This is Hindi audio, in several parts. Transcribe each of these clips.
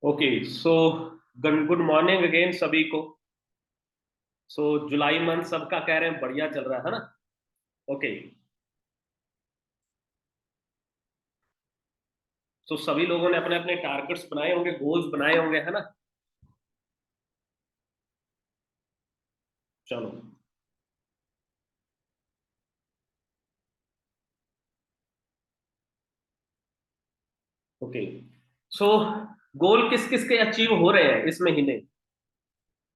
Okay so good morning again सभी को। सो जुलाई मंथ सबका कह रहे हैं बढ़िया चल रहा है ना। ओके सो सभी लोगों ने अपने अपने टारगेट्स बनाए होंगे, गोल्स बनाए होंगे, है ना। चलो। ओके सो गोल किस किस के अचीव हो रहे हैं इस महीने?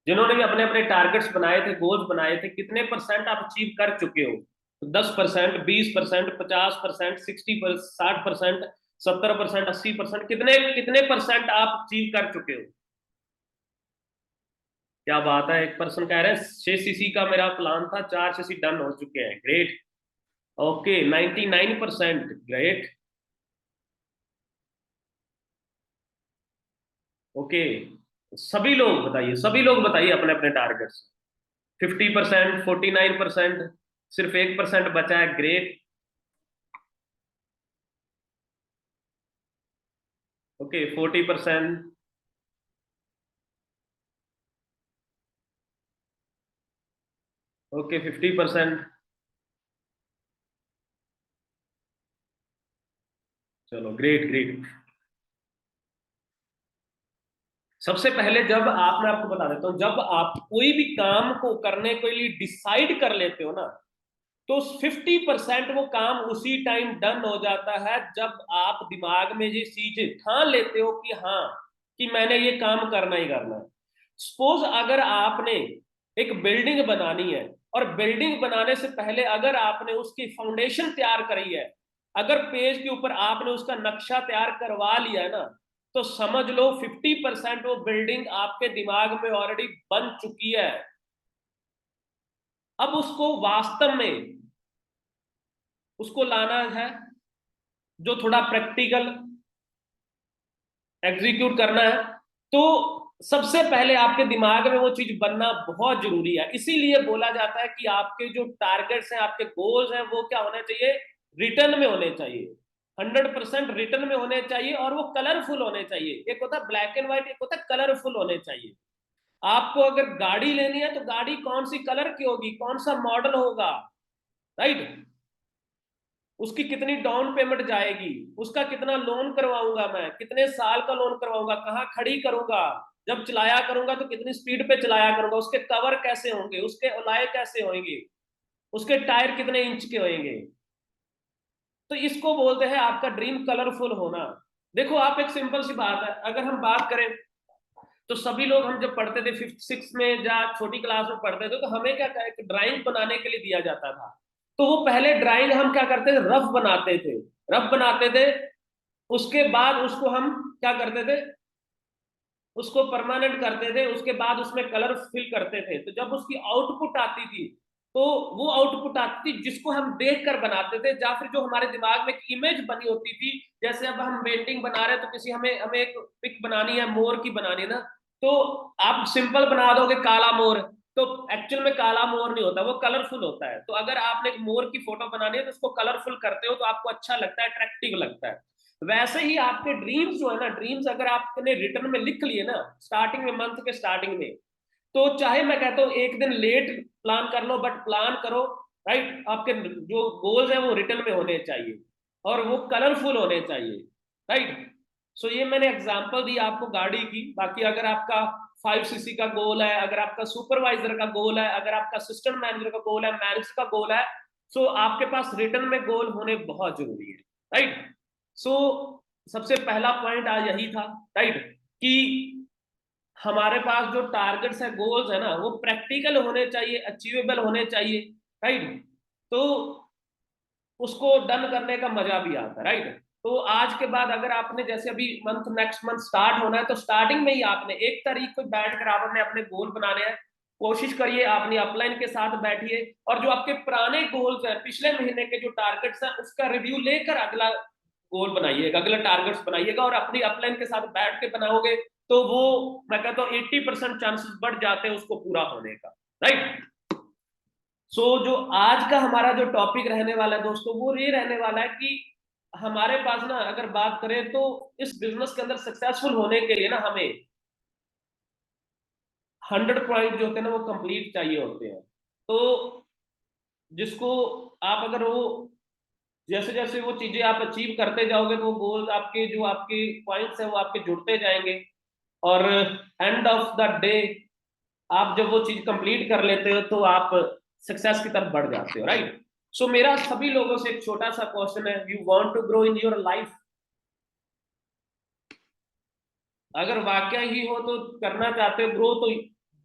जिन्होंने भी अपने अपने टारगेट्स बनाए थे, गोल्स बनाए थे, कितने परसेंट आप अचीव कर चुके हो? 10%, 20%, 50%, 60%, 70%, 80%, कितने कितने परसेंट आप अचीव कर चुके हो? क्या बात है, एक पर्सन कह रहे हैं 6 सीसी का मेरा प्लान था, 4 सीसी डन हो चुके हैं। ग्रेट। ओके 99%। ग्रेट। ओके सभी लोग बताइए अपने अपने टारगेट्स। 50%, 49%, सिर्फ 1% बचा है। ग्रेट। ओके 40%। ओके 50%। चलो ग्रेट ग्रेट। सबसे पहले जब आप, मैं आपको बता देता हूँ, जब आप कोई भी काम को करने के लिए डिसाइड कर लेते हो ना, तो 50% वो काम उसी टाइम डन हो जाता है जब आप दिमाग में ये चीज ठान लेते हो कि हाँ, कि मैंने ये काम करना ही करना है। सपोज अगर आपने एक बिल्डिंग बनानी है, और बिल्डिंग बनाने से पहले अगर आपने उसकी फाउंडेशन तैयार करी है, अगर पेज के ऊपर आपने उसका नक्शा तैयार करवा लिया है ना, तो समझ लो 50% वो बिल्डिंग आपके दिमाग में ऑलरेडी बन चुकी है। अब उसको वास्तव में उसको लाना है, जो थोड़ा प्रैक्टिकल एग्जीक्यूट करना है। तो सबसे पहले आपके दिमाग में वो चीज बनना बहुत जरूरी है। इसीलिए बोला जाता है कि आपके जो टारगेट्स हैं, आपके गोल्स हैं, वो क्या होने चाहिए? रिटर्न में होने चाहिए। 100% रिटर्न में होने चाहिए, और वो कलरफुल होने चाहिए। एक होता है ब्लैक एंड व्हाइट, एक होता है कलरफुल होने चाहिए। आपको अगर गाड़ी लेनी है तो गाड़ी कौन सी कलर की होगी, कौन सा मॉडल होगा, राइट? उसकी कितनी डाउन पेमेंट जाएगी, उसका कितना लोन करवाऊंगा, मैं कितने साल का लोन करवाऊंगा, कहाँ खड़ी करूंगा, जब चलाया करूंगा तो कितनी स्पीड पे चलाया करूंगा, उसके कवर कैसे होंगे, उसके अलाय कैसे होंगे, उसके टायर कितने इंच के होंगे। तो इसको बोलते हैं आपका ड्रीम कलरफुल होना। देखो आप, एक सिंपल सी बात है, अगर हम बात करें तो सभी लोग, हम जब पढ़ते थे फिफ्थ सिक्स में या छोटी क्लास में पढ़ते थे, तो हमें क्या, एक ड्राइंग बनाने के लिए दिया जाता था। तो वो पहले ड्राइंग हम क्या करते थे, रफ बनाते थे। रफ बनाते थे, उसके बाद उसको हम क्या करते थे, उसको परमानेंट करते थे, उसके बाद उसमें कलर फिल करते थे। तो जब उसकी आउटपुट आती थी, तो वो आउटपुट आती थी जिसको हम देख कर बनाते थे, या फिर जो हमारे दिमाग में एक इमेज बनी होती थी। जैसे अब हम पेंटिंग बना रहे हैं, तो किसी हमें हमें एक पिक बनानी है, मोर की बनानी है ना, तो आप सिंपल बना दोगे काला मोर, तो एक्चुअल में काला मोर नहीं होता, वो कलरफुल होता है। तो अगर आपने एक मोर की फोटो बनानी है तो उसको कलरफुल करते हो, तो आपको अच्छा लगता है, अट्रैक्टिव लगता है। वैसे ही आपके ड्रीम्स जो है ना, ड्रीम्स अगर आपने रिटर्न में लिख लिए ना, स्टार्टिंग में, मंथ के स्टार्टिंग में, तो चाहे मैं कहता हूँ एक दिन लेट प्लान कर लो, बट प्लान करो, राइट? आपके जो गोल्स है वो रिटर्न में होने चाहिए, और वो कलरफुल होने चाहिए, राइट? सो ये मैंने एग्जांपल दी आपको गाड़ी की। बाकी अगर आपका 5 सीसी का गोल है, अगर आपका सुपरवाइजर का गोल है, अगर आपका असिस्टेंट मैनेजर का गोल है, मैनेजर का गोल है, सो आपके पास रिटर्न में गोल होने बहुत जरूरी है, राइट? सो सबसे पहला पॉइंट आज यही था, राइट, कि हमारे पास जो टारगेट्स है, गोल्स है ना, वो प्रैक्टिकल होने चाहिए, अचीवेबल होने चाहिए, राइट? तो उसको डन करने का मजा भी आता है, राइट? तो आज के बाद अगर आपने, जैसे अभी मंथ, नेक्स्ट मंथ स्टार्ट होना है, तो स्टार्टिंग में ही आपने 1 तारीख को बैठ कर आपने अपने गोल बनाने हैं। कोशिश करिए अपनी अपलाइन के साथ बैठिए, और जो आपके पुराने गोल्स हैं, पिछले महीने के जो टारगेट्स हैं, उसका रिव्यू लेकर अगला गोल बनाइएगा, अगला टारगेट्स बनाइएगा, और अपनी अपलाइन के साथ बैठ के बनाओगे, तो वो, मैं कहता हूँ 80% चांसेस बढ़ जाते हैं उसको पूरा होने का, राइट? सो जो आज का हमारा जो टॉपिक रहने वाला है दोस्तों, वो ये रहने वाला है कि हमारे पास ना अगर बात करें तो इस बिजनेस के अंदर सक्सेसफुल होने के लिए ना हमें 100 पॉइंट जो होते हैं ना वो कंप्लीट चाहिए होते हैं। तो जिसको आप अगर वो जैसे जैसे वो चीजें आप अचीव करते जाओगे तो वो गोल्स आपके जो आपके पॉइंट्स हैं वो आपके जुड़ते जाएंगे, और एंड ऑफ द डे आप जब वो चीज कंप्लीट कर लेते हो तो आप सक्सेस की तरफ बढ़ जाते हो, राइट। सो मेरा सभी लोगों से एक छोटा सा क्वेश्चन है, you want to grow in your life? अगर वाकया ही हो तो करना चाहते हो ग्रो तो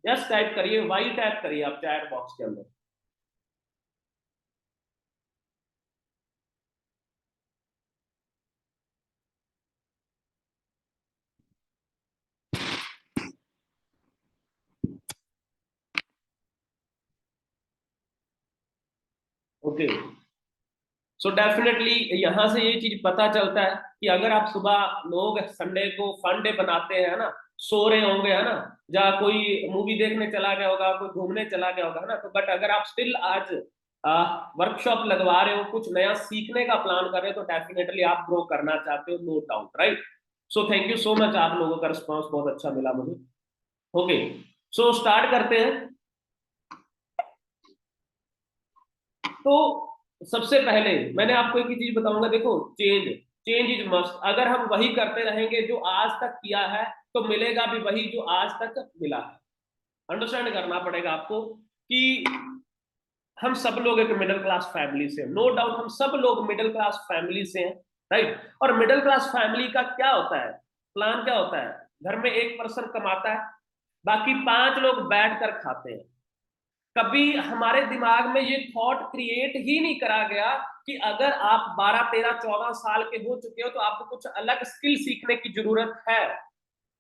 यस टाइप करिए, वाई टाइप करिए आप चैट बॉक्स के अंदर। ओके, सो डेफिनेटली यहाँ से ये चीज पता चलता है कि अगर आप सुबह, लोग संडे को फन डे बनाते हैं ना, सो रहे होंगे है ना, जहाँ कोई मूवी देखने चला गया होगा, कोई घूमने चला गया होगा है ना, तो बट अगर आप स्टिल आज वर्कशॉप लगवा रहे हो, कुछ नया सीखने का प्लान कर रहे हो, तो डेफिनेटली आप ग्रो करना चाहते हो, no doubt, right. So thank you so much, आप लोगों का रिस्पॉन्स बहुत अच्छा मिला मुझे। ओके, सो स्टार्ट करते हैं। तो सबसे पहले मैंने आपको एक ही चीज बताऊंगा, देखो, चेंज, चेंज इज मस्ट। अगर हम वही करते रहेंगे जो आज तक किया है, तो मिलेगा भी वही जो आज तक मिला है। अंडरस्टैंड करना पड़ेगा आपको कि हम सब लोग एक मिडिल क्लास फैमिली से, नो डाउट हम सब लोग मिडिल क्लास फैमिली से हैं, राइट। और मिडिल क्लास फैमिली का क्या होता है, प्लान क्या होता है, घर में एक पर्सन कमाता है, बाकी 5 लोग बैठ कर खाते हैं। कभी हमारे दिमाग में ये थॉट क्रिएट ही नहीं करा गया कि अगर आप 12 13 14 साल के हो चुके हो तो आपको कुछ अलग स्किल सीखने की जरूरत है,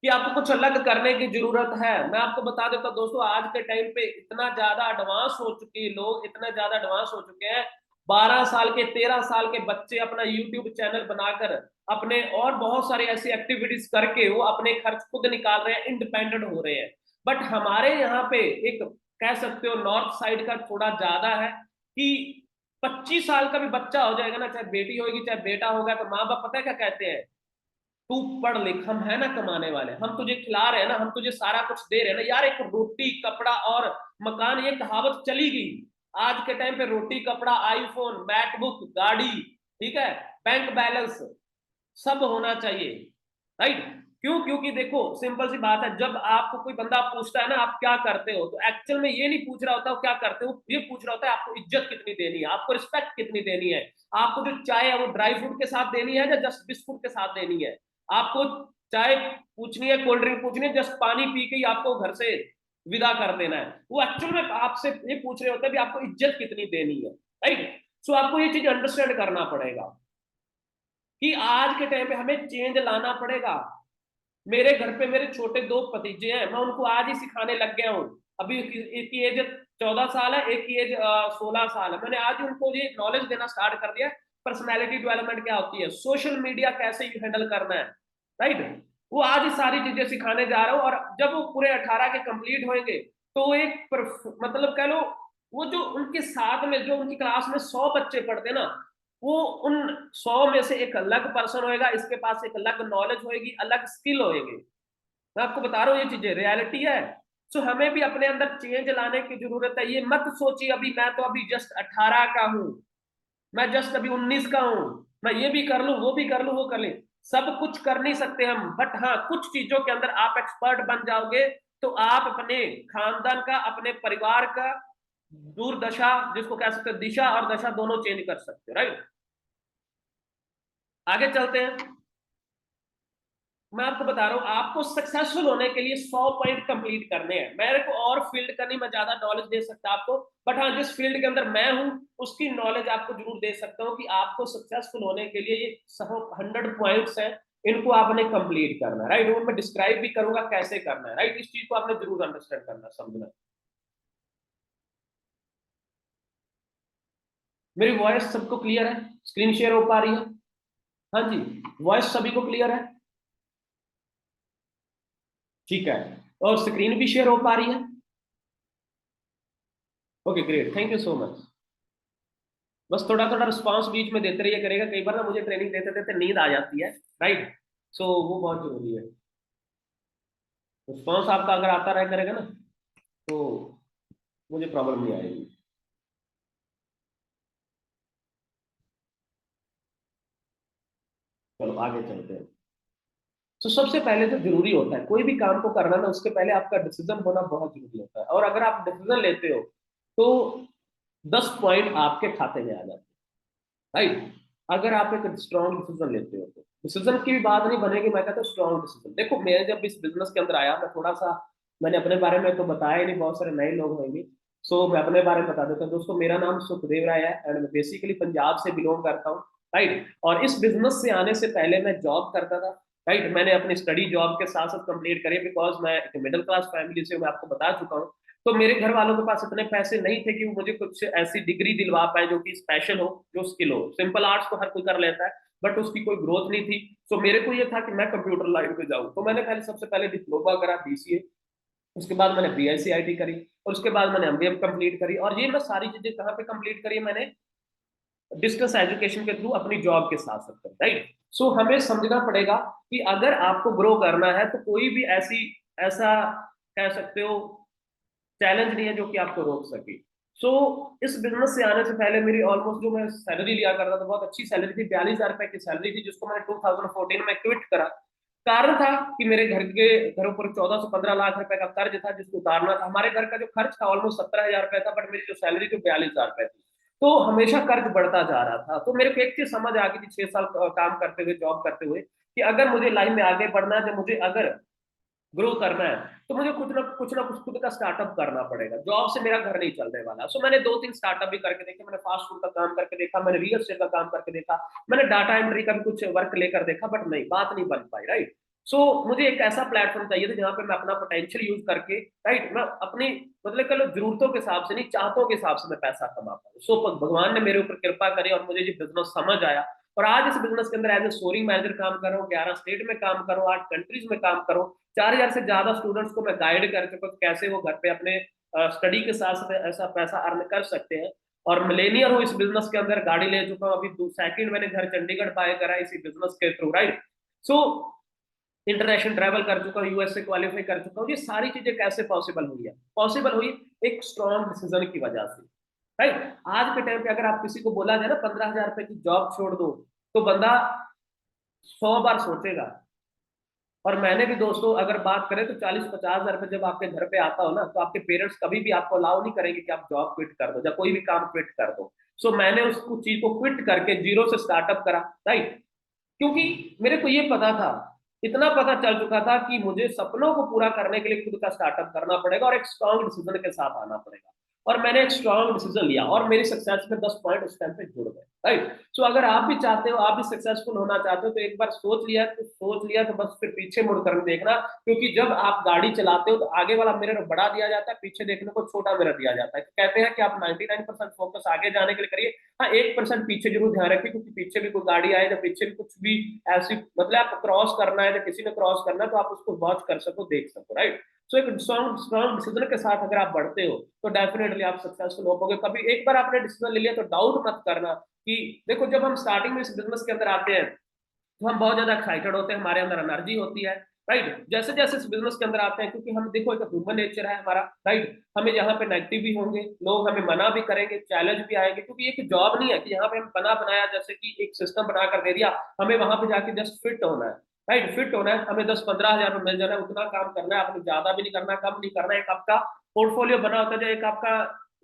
कि आपको कुछ अलग करने की जरूरत है। मैं आपको बता देता हूं दोस्तों, आज के टाइम पे इतना ज्यादा एडवांस हो चुके हैं लोग, इतना ज्यादा एडवांस हो चुके हैं, 12 साल के 13 साल के बच्चे अपना यूट्यूब चैनल बनाकर अपने और बहुत सारी ऐसी एक्टिविटीज करके वो अपने खर्च खुद निकाल रहे हैं, इंडिपेंडेंट हो रहे हैं। बट हमारे यहाँ पे एक, कह सकते हो नॉर्थ साइड का थोड़ा ज्यादा है कि 25 साल का भी बच्चा हो जाएगा ना, चाहे बेटी होगी चाहे बेटा होगा, तो माँ बाप पता है क्या कहते हैं, तू पढ़ लिख, हम है ना कमाने वाले, हम तुझे खिला रहे हैं ना, हम तुझे सारा कुछ दे रहे हैं ना यार, एक रोटी कपड़ा और मकान, ये कहावत चली गई। आज के टाइम पे रोटी कपड़ा, आईफोन, मैकबुक, गाड़ी, ठीक है, बैंक बैलेंस, सब होना चाहिए, राइट। क्यों? क्योंकि देखो सिंपल सी बात है, जब आपको कोई बंदा पूछता है ना आप क्या करते हो, तो एक्चुअल में ये नहीं पूछ रहा होता वो क्या करते हो, ये पूछ रहा होता है आपको इज्जत कितनी देनी है, आपको रिस्पेक्ट कितनी देनी है, आपको जो चाय है वो ड्राई फ्रूट के साथ देनी है या जस्ट बिस्कुट के साथ देनी है, आपको चाय पूछनी है, कोल्ड ड्रिंक पूछनी है, जस्ट पानी पी के ही आपको घर से विदा कर देना है, वो एक्चुअल में आपसे ये पूछ रहे होते हैं कि आपको इज्जत कितनी देनी है, राइट। सो आपको ये चीज अंडरस्टैंड करना पड़ेगा कि आज के टाइम पे हमें चेंज लाना पड़ेगा। मेरे घर पे मेरे छोटे 2 भतीजे हैं, मैं उनको आज ही सिखाने लग गया हूँ। अभी एक की एज 14 साल है, एक की एज 16 साल है, मैंने आज ही उनको ये नॉलेज देना स्टार्ट कर दिया, पर्सनैलिटी डेवलपमेंट क्या होती है, सोशल मीडिया कैसे हैंडल करना है, राइट। वो आज ही सारी चीजें सिखाने जा रहा हूँ, और जब वो पूरे 18 के कंप्लीट होंगे तो वो एक मतलब कह लो, वो जो उनके साथ में जो उनकी क्लास में 100 बच्चे पढ़ते हैं ना, वो उन 100 में से एक अलग पर्सन होएगा, इसके पास एक अलग नॉलेज होएगी, अलग स्किल होएगी। मैं आपको बता रहा हूँ ये चीजें रियलिटी है। सो हमें भी अपने अंदर चेंज लाने की जरूरत है। ये मत सोचिए अभी मैं तो अभी जस्ट 18 का हूँ, मैं जस्ट अभी 19 का हूँ, मैं ये भी कर लूँ वो भी कर लूँ वो कर ले, सब कुछ कर नहीं सकते हम, बट हाँ कुछ चीजों के अंदर आप एक्सपर्ट बन जाओगे तो आप अपने खानदान का, अपने परिवार का दूरदशा, जिसको कह सकते हैं दिशा और दशा, दोनों चेंज कर सकते हो, राइट। आगे चलते हैं। मैं आपको बता रहा हूं, आपको सक्सेसफुल होने के लिए 100 पॉइंट कंप्लीट करने हैं। मेरे को और फील्ड का नहीं, मैं ज्यादा नॉलेज दे सकता आपको, बट हाँ जिस फील्ड के अंदर मैं हूं उसकी नॉलेज आपको जरूर दे सकता हूं कि आपको सक्सेसफुल होने के लिए ये 100 पॉइंट्स हैं, इनको आपने कंप्लीट करना है, राइट। और मैं डिस्क्राइब भी करूंगा कैसे करना है, राइट। इस चीज को आपने जरूर अंडरस्टैंड करना, समझना। मेरी वॉइस सबको क्लियर है? स्क्रीन शेयर हो पा रही है? हाँ जी, वॉइस सभी को क्लियर है? ठीक है, और स्क्रीन भी शेयर हो पा रही है? Okay great, thank you so much. बस थोड़ा थोड़ा रिस्पॉन्स बीच में देते रहिए करेगा, कई बार ना मुझे ट्रेनिंग देते देते नींद आ जाती है, राइट। सो वो बहुत जरूरी है, रिस्पॉन्स आपका अगर आता रहे करेगा ना, तो मुझे प्रॉब्लम नहीं आएगी। चलो आगे चलते हैं। तो सबसे पहले जो जरूरी होता है कोई भी काम को करना ना, उसके पहले आपका डिसीजन होना बहुत जरूरी होता है, और अगर आप डिसीजन लेते हो तो 10 पॉइंट आपके खाते में आ जाते हैं, राइट। अगर आप एक स्ट्रॉन्ग डिसीजन लेते हो तो डिसीजन की भी बात नहीं बनेगी, मैं कहता हूँ स्ट्रॉन्ग डिसीजन। देखो मैं जब इस बिजनेस के अंदर आया, मैं थोड़ा सा, मैंने अपने बारे में तो बताया ही नहीं, बहुत सारे नए लोग होंगे, सो मैं अपने बारे में बता देता हूँ। दोस्तों मेरा नाम सुखदेव राय है, एंड मैं बेसिकली पंजाब से बिलोंग करता हूँ, राइट। और इस बिजनेस से आने से पहले मैं जॉब करता था, राइट। मैंने अपनी स्टडी जॉब के साथ साथ कंप्लीट करी, बिकॉज मैं एक मिडिल क्लास फैमिली से हूँ, मैं आपको बता चुका हूँ। तो मेरे घर वालों के पास इतने पैसे नहीं थे कि वो मुझे कुछ ऐसी डिग्री दिलवा पाए जो कि स्पेशल हो, जो स्किल हो। सिंपल आर्ट्स तो हर कोई कर लेता है, बट उसकी कोई ग्रोथ नहीं थी। सो मेरे को ये था कि मैं कंप्यूटर लाइन पे जाऊँ, तो मैंने पहले सबसे पहले डिप्लोमा करा बीसीए, उसके बाद मैंने बीआईसीआईटी करी, और उसके बाद मैंने एमबीए कंप्लीट करी। और ये मैं सारी चीजें कहाँ पे कंप्लीट करी, मैंने डिस्टेंस एजुकेशन के थ्रू अपनी जॉब के साथ साथ, राइट। सो हमें समझना पड़ेगा कि अगर आपको ग्रो करना है तो कोई भी ऐसी, ऐसा कह सकते हो, चैलेंज नहीं है जो कि आपको रोक सके। सो इस बिजनेस से आने से पहले मेरी ऑलमोस्ट, जो मैं सैलरी लिया करता था, बहुत अच्छी सैलरी थी, 42,000 रुपए की सैलरी थी, जिसको मैंने 2014 में क्विट करा। कारण था कि मेरे घरों पर 14 से 15 लाख रुपए का कर्ज था, जिसको उतारना था। हमारे घर का जो खर्च था ऑलमोस्ट 17,000 रुपए था, बट मेरी जो सैलरी थी 42,000 रुपए थी। तो हमेशा कर्ज बढ़ता जा रहा था। तो मेरे को एक चीज समझ आ गई थी 6 साल काम करते हुए, जॉब करते हुए, कि अगर मुझे लाइफ में आगे बढ़ना है, जब मुझे अगर ग्रो करना है, तो मुझे कुछ ना कुछ खुद का स्टार्टअप करना पड़ेगा। जॉब से मेरा घर नहीं चलने वाला। सो मैंने 2-3 स्टार्टअप भी करके देखे, मैंने फास्ट फूड का काम करके देखा, मैंने रियल एस्टेट का काम करके देखा, मैंने डाटा एंट्री का भी कुछ वर्क लेकर देखा, बट नहीं, बात नहीं बन पाई, राइट। सो मुझे एक ऐसा प्लेटफॉर्म चाहिए था जहां पे मैं अपना पोटेंशियल यूज करके, राइट, मैं अपनी, मतलब कल जरूरतों के हिसाब से नहीं, चाहतों के हिसाब से मैं पैसा कमा पाऊँ। सो भगवान ने मेरे ऊपर कृपा करी और मुझे ये बिजनेस समझ आया। और आज इस बिजनेस के अंदर एज ए सोरिंग मैनेजर काम कर रहा हूँ, 11 स्टेट में काम कर रहा हूँ, 8 कंट्रीज में काम कर रहा हूँ। 4,000 से ज्यादा स्टूडेंट्स को मैं गाइड कर चुका हूँ कैसे वो घर पे अपने स्टडी के साथ साथ ऐसा पैसा अर्न कर सकते हैं। और मिलेनियर हूँ इस बिजनेस के अंदर, गाड़ी ले चुका हूँ, अभी सेकंड मैंने घर चंडीगढ़ बाय करा है इसी बिजनेस के through, right. So international travel कर चुका हूँ, यूएस से क्वालिफाई कर चुका हूँ। ये सारी चीजें कैसे पॉसिबल हुई है? पॉसिबल हुई एक स्ट्रॉन्ग डिसीजन की वजह से, राइट। आज के टाइम पे अगर आप किसी को बोला जाए ना 15,000 रुपए की जॉब छोड़ दो, तो बंदा 100 बार सोचेगा। और मैंने भी दोस्तों अगर बात करें तो 40-50 हजार रुपए जब आपके घर पे आता हो ना, तो आपके पेरेंट्स कभी भी आपको अलाउ नहीं करेंगे कि आप जॉब क्विट कर दो या कोई भी काम क्विट कर दो। सो मैंने उस चीज को क्विट करके जीरो से स्टार्टअप करा, राइट। क्योंकि मेरे को ये पता था, इतना पता चल चुका था कि मुझे सपनों को पूरा करने के लिए खुद का स्टार्टअप करना पड़ेगा और एक स्ट्रॉन्ग डिसीजन के साथ आना पड़ेगा। और मैंने एक स्ट्रॉन्ग डिसीजन लिया और मेरी सक्सेस में 10 पॉइंट उस टाइम पे जुड़ गए, राइट। सो अगर आप भी चाहते हो, आप भी सक्सेसफुल होना चाहते हो, तो एक बार सोच लिया तो बस फिर पीछे मुड़ कर नहीं देखना। क्योंकि जब आप गाड़ी चलाते हो तो आगे वाला मिरर बड़ा दिया जाता है, पीछे देखने को छोटा मिरर दिया जाता है। कहते हैं कि आप 99% फोकस आगे जाने के लिए करिए, हाँ 1% पीछे जरूर ध्यान रखिए, क्योंकि पीछे भी कोई गाड़ी आए या पीछे भी कुछ भी ऐसी, मतलब आप क्रॉस करना है या किसी ने क्रॉस करना है, तो आप उसको वॉच कर सको, देख सको, राइट। सो एक स्ट्रॉन्ग स्ट्रॉन्ग डिसीजन के साथ अगर आप बढ़ते हो तो डेफिनेटली आप सक्सेसफुल हो पाओगे। कभी एक बार आपने डिसीजन ले लिया तो डाउट मत करना कि, देखो जब हम स्टार्टिंग में इस बिजनेस के अंदर आते हैं तो हम बहुत ज्यादा एक्साइटेड होते हैं, हमारे अंदर एनर्जी होती है, राइट। जैसे जैसे इस बिजनेस के अंदर आते हैं, क्योंकि हम देखो एक ह्यूमन नेचर है हमारा, राइट, हमें यहाँ पे नेगेटिव भी होंगे, लोग हमें मना भी करेंगे, चैलेंज भी आएंगे, क्योंकि ये जॉब नहीं है कि यहाँ पे हम बना बनाया जैसे कि एक सिस्टम बना कर दे दिया, हमें वहां पे जाके जस्ट फिट होना है, राइट। फिट होना है, हमें 10-15 हजार में मिल जाना है, उतना काम करना है, आपने ज्यादा भी नहीं करना, कम नहीं करना है। एक आपका पोर्टफोलियो बना होता है, जो एक आपका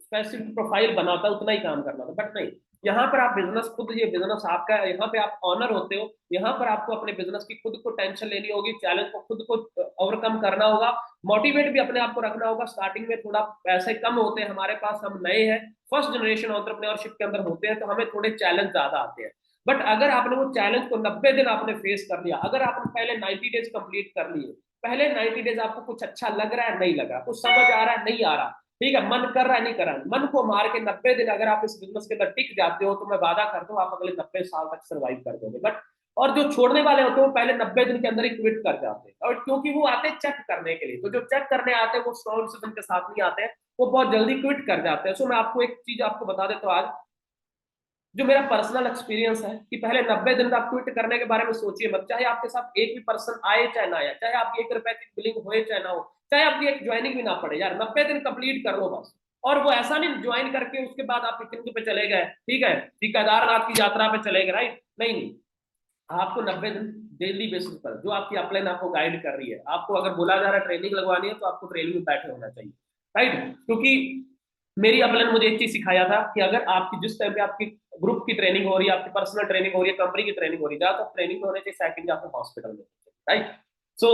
स्पेसिफिक प्रोफाइल बना होता है, उतना ही काम करना होता है। बट नहीं, यहाँ पर आप बिजनेस खुद, ये बिजनेस आपका है, यहाँ पे आप ऑनर होते हो। यहाँ पर आपको अपने बिजनेस की खुद को टेंशन लेनी होगी, चैलेंज को खुद को ओवरकम करना होगा, मोटिवेट भी अपने आप को रखना होगा। स्टार्टिंग में थोड़ा पैसे कम होते हैं हमारे पास, हम नए हैं, फर्स्ट जनरेशन एंटरप्रेन्योरशिप के अंदर होते हैं, तो हमें थोड़े चैलेंज ज्यादा आते हैं। बट अगर आपने वो चैलेंज को 90 दिन आपने फेस कर लिया, अगर आपने पहले 90 डेज कंप्लीट कर लिए, पहले 90 डेज आपको कुछ अच्छा लग रहा है, नहीं लगा, कुछ समझ आ रहा है, नहीं आ रहा, ठीक है, मन कर रहा है, नहीं कर रहा है, मन को मार के 90 दिन अगर आप इस बिजनेस के अंदर टिक जाते हो, तो मैं वादा करता हूँ आप अगले 90 साल तक सर्वाइव कर दोगे। बट और जो छोड़ने वाले होते हैं वो पहले 90 दिन के अंदर ही क्विट कर जाते हैं, और क्योंकि वो आते हैं चेक करने के लिए, तो जो चेक करने आते हैं वो स्ट्रॉन्ग डिसीजन के साथ नहीं आते हैं, वो बहुत जल्दी क्विट कर जाते हैं। सो मैं आपको एक चीज आपको बता देता हूँ आज, जो मेरा पर्सनल एक्सपीरियंस है कि पहले 90 दिन का क्विट करने के बारे में सोचिए मत, चाहे आपके साथ एक भी पर्सन आए चाहे ना आए, चाहे आपकी 1 रुपए की बिलिंग हो चाहे ना हो, चाहे आपकी एक ज्वाइनिंग भी ना पड़े यार, 90 दिन कंप्लीट कर लो बस। और वो ऐसा नहीं ज्वाइन करके उसके बाद आप पिकनिक पे चले गए, ठीक है, कि केदारनाथ की यात्रा पे चले गए, राइट, नहीं नहीं, आपको 90 दिन डेली बेसिस पर जो आपकी अपलाइन आपको गाइड कर रही है, आपको अगर बोला जा रहा है ट्रेनिंग लगवानी है तो आपको ट्रेनिंग में बैठे होना चाहिए, राइट। क्योंकि मेरी अपलाइन मुझे एक चीज सिखाया था कि अगर आपकी जिस टाइम पे आपकी ग्रुप की ट्रेनिंग हो रही है, आपकी पर्सनल ट्रेनिंग हो रही है, कंपनी की ट्रेनिंग हो रही है, तो ट्रेनिंग में होने चाहिए, सेकंड आपको हॉस्पिटल में, राइट। सो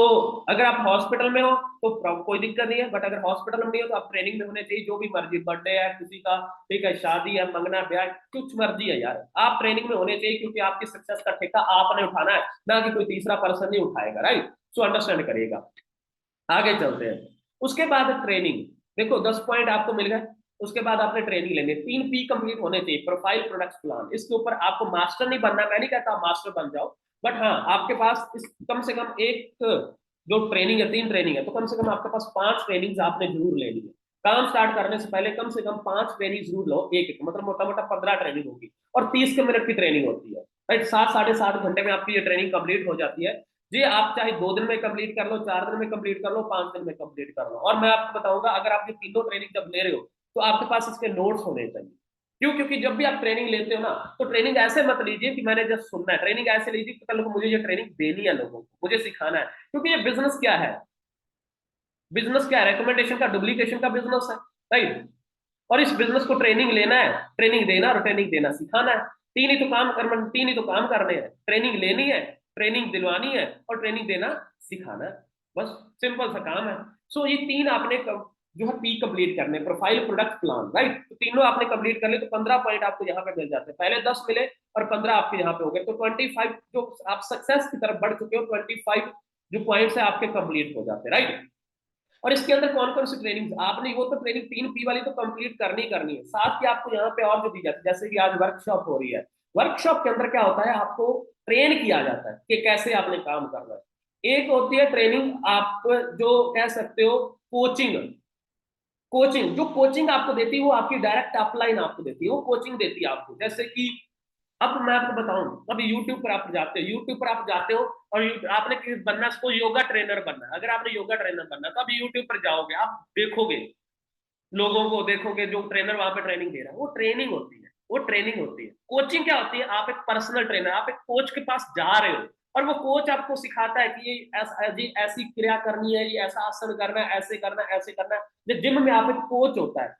अगर आप हॉस्पिटल में हो तो कोई दिक्कत नहीं है, बट अगर हॉस्पिटल में नहीं हो तो आप ट्रेनिंग में होने चाहिए, जो भी मर्जी, बर्थडे है किसी का, ठीक है, शादी है, मंगना, ब्याह, कुछ मर्जी है यार, आप ट्रेनिंग में होने चाहिए, क्योंकि आपकी सक्सेस का ठेका आपने उठाना है, ना कि कोई तीसरा पर्सन नहीं उठाएगा, राइट। सो अंडरस्टैंड करिएगा। आगे चलते हैं। उसके बाद ट्रेनिंग, देखो 10 पॉइंट आपको मिल गए। उसके बाद आपने ट्रेनिंग लेनी है, 3 P कंप्लीट होने चाहिए, प्रोफाइल, प्रोडक्ट, प्लान। इसके ऊपर आपको मास्टर नहीं बनना, मैं नहीं कहता आप मास्टर बन जाओ, बट हाँ आपके पास इस कम से कम एक जो ट्रेनिंग है, 3 ट्रेनिंग है, तो कम से कम आपके पास 5 ट्रेनिंग आपने जरूर लेनी है। काम स्टार्ट करने से पहले कम से कम 5 ट्रेनिंग जरूर लो, एक एक मतलब मोटा मोटा 15 ट्रेनिंग होगी, और 30 मिनट की ट्रेनिंग होती है, राइट। 7 साढ़े 7 घंटे में आपकी ये ट्रेनिंग कंप्लीट हो जाती है। जी आप चाहे 2 दिन में कंप्लीट कर लो, 4 दिन में कंप्लीट कर लो, 5 दिन में कंप्लीट कर लो। और मैं आपको बताऊंगा, अगर आप ये तीनों ट्रेनिंग जब ले रहे हो तो आपके पास इसके नोट्स होने चाहिए। क्यों? क्योंकि जब भी आप ट्रेनिंग लेते हो ना, तो ट्रेनिंग ऐसे मत लीजिए कि मैंने जस्ट सुनना है, ट्रेनिंग ऐसे लीजिए कि कल को मुझे ये ट्रेनिंग देनी है, लोगों को मुझे सिखाना है। क्योंकि ये बिजनेस क्या है, बिजनेस क्या है, रिकमेंडेशन का, डुप्लीकेशन का बिजनेस है, राइट। और इस बिजनेस को ट्रेनिंग लेना है, ट्रेनिंग देना और ट्रेनिंग देना, सिखाना है। तीन ही तो काम करने हैं, ट्रेनिंग लेनी है, ट्रेनिंग दिलवानी है, और ट्रेनिंग देना, सिखाना है, बस सिंपल सा काम है। सो ये तीन आपने जो है पी कंप्लीट करने, प्रोफाइल, प्रोडक्ट, प्लान, राइट। तो तीनों आपने कंप्लीट कर ले तो 15 पॉइंट आपको यहाँ पे मिल जाते हैं। पहले 10 मिले और 15 आपके यहाँ पे हो गए, तो 25 जो आप सक्सेस की तरफ बढ़ चुके हो, 25 जो पॉइंट्स है आपके कंप्लीट हो जाते हैं, राइट। और इसके अंदर कौन कौन सी ट्रेनिंग आपने, वो तो ट्रेनिंग 3 P वाली तो कंप्लीट करनी ही करनी है, साथ ही आपको यहाँ पे और जो दी जाती है, जैसे कि आज वर्कशॉप हो रही है, वर्कशॉप के अंदर क्या होता है, आपको ट्रेन किया जाता है कि कैसे आपने काम करना है। एक होती है ट्रेनिंग, आप जो कह सकते हो कोचिंग, कोचिंग जो कोचिंग आपको देती है वो आपकी डायरेक्ट अपलाइन आपको देती है, वो कोचिंग देती है आपको। जैसे कि अब मैं आपको बताऊं, अभी यूट्यूब पर आप जाते हो, यूट्यूब पर आप जाते हो और आपने बनना, को योगा ट्रेनर बनना है, अगर आपने योगा ट्रेनर बनना है तो अभी यूट्यूब पर जाओगे, आप देखोगे, लोगों को देखोगे जो ट्रेनर वहां पे ट्रेनिंग दे रहा है, वो ट्रेनिंग होती है, वो ट्रेनिंग होती है। कोचिंग क्या होती है, आप एक पर्सनल ट्रेनर, आप एक कोच के पास जा रहे हो, और वो कोच आपको सिखाता है कि ये ऐसी क्रिया करनी है, ये ऐसा आसन करना है, ऐसे करना है, ऐसे करना है। जिम में आप एक कोच होता है।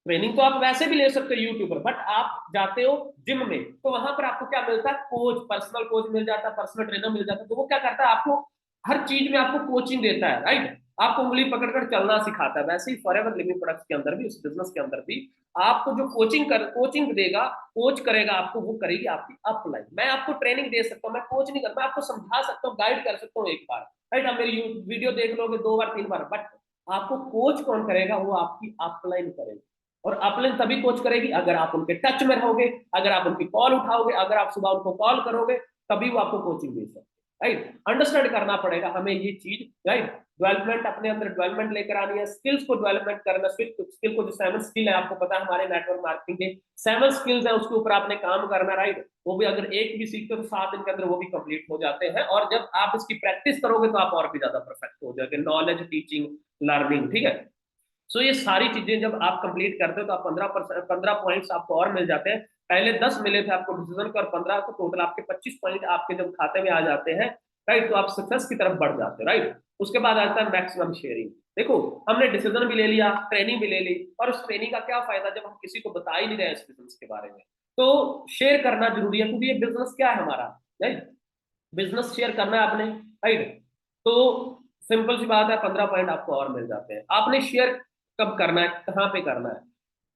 ट्रेनिंग तो आप वैसे भी ले सकते हो यूट्यूब पर, बट आप जाते हो जिम में तो वहां पर आपको क्या मिलता है, कोच, पर्सनल कोच मिल जाता है, पर्सनल ट्रेनर मिल जाता है। तो वो क्या करता है, आपको हर चीज में आपको कोचिंग देता है, राइट। आपको उंगली पकड़कर चलना सिखाता है। वैसे ही फॉरएवर लिविंग प्रोडक्ट्स के अंदर भी, उस बिजनेस के अंदर भी आपको जो कोचिंग देगा, कोच करेगा आपको, वो करेगी आपकी अपलाइन। मैं आपको ट्रेनिंग दे सकता हूँ, मैं कोच नहीं कर, मैं आपको समझा सकता हूँ, गाइड कर सकता हूँ एक बार, राइट। आप मेरी वीडियो देख लोगे 2 बार 3 बार, बट आपको कोच कौन करेगा, वो आपकी अपलाइन करेगा। और अपलाइन तभी कोच करेगी अगर आप उनके टच में रहोगे, अगर आप उनकी कॉल उठाओगे, अगर आप सुबह उनको कॉल करोगे, तभी वो आपको कोचिंग दे सकते हैं, राइट। अंडरस्टैंड करना पड़ेगा हमें ये चीज, राइट। डेवलपमेंट, अपने अंदर डेवलपमेंट लेकर आनी है, स्किल्स को डेवलपमेंट करना, स्किल को, जो 7 स्किल है, आपको पता है हमारे नेटवर्क मार्केटिंग के 7 स्किल्स है, उसके ऊपर आपने काम करना, राइट। वो भी अगर एक भी सीखते हो तो 7 दिन के अंदर वो भी कंप्लीट हो जाते हैं, और जब आप इसकी प्रैक्टिस करोगे तो आप और भी ज्यादा परफेक्ट हो जाओगे, नॉलेज, टीचिंग, लर्निंग, ठीक है। सो ये सारी चीजें जब आप कंप्लीट करते हो तो आप 15 पॉइंट्स आपको और मिल जाते हैं। पहले 10 मिले थे आपको डिसीजन के, और 15, तो टोटल आपके 25 पॉइंट आपके जब खाते में आ जाते हैं, राइट, तो आप सक्सेस की तरफ बढ़ जाते हो, राइट। उसके बाद आता है मैक्सिमम शेयरिंग। देखो, हमने डिसीजन भी ले लिया, ट्रेनिंग भी ले ली, और उस ट्रेनिंग का क्या फायदा जब हम किसी को बता ही नहीं रहे इस बिजनेस के बारे में। तो शेयर करना जरूरी है, क्योंकि ये बिजनेस क्या है हमारा, राइट, बिजनेस शेयर करना है आपने, राइट। तो सिंपल सी बात है, 15 पॉइंट आपको और मिल जाते हैं। आपने शेयर कब करना है, कहाँ पे करना है।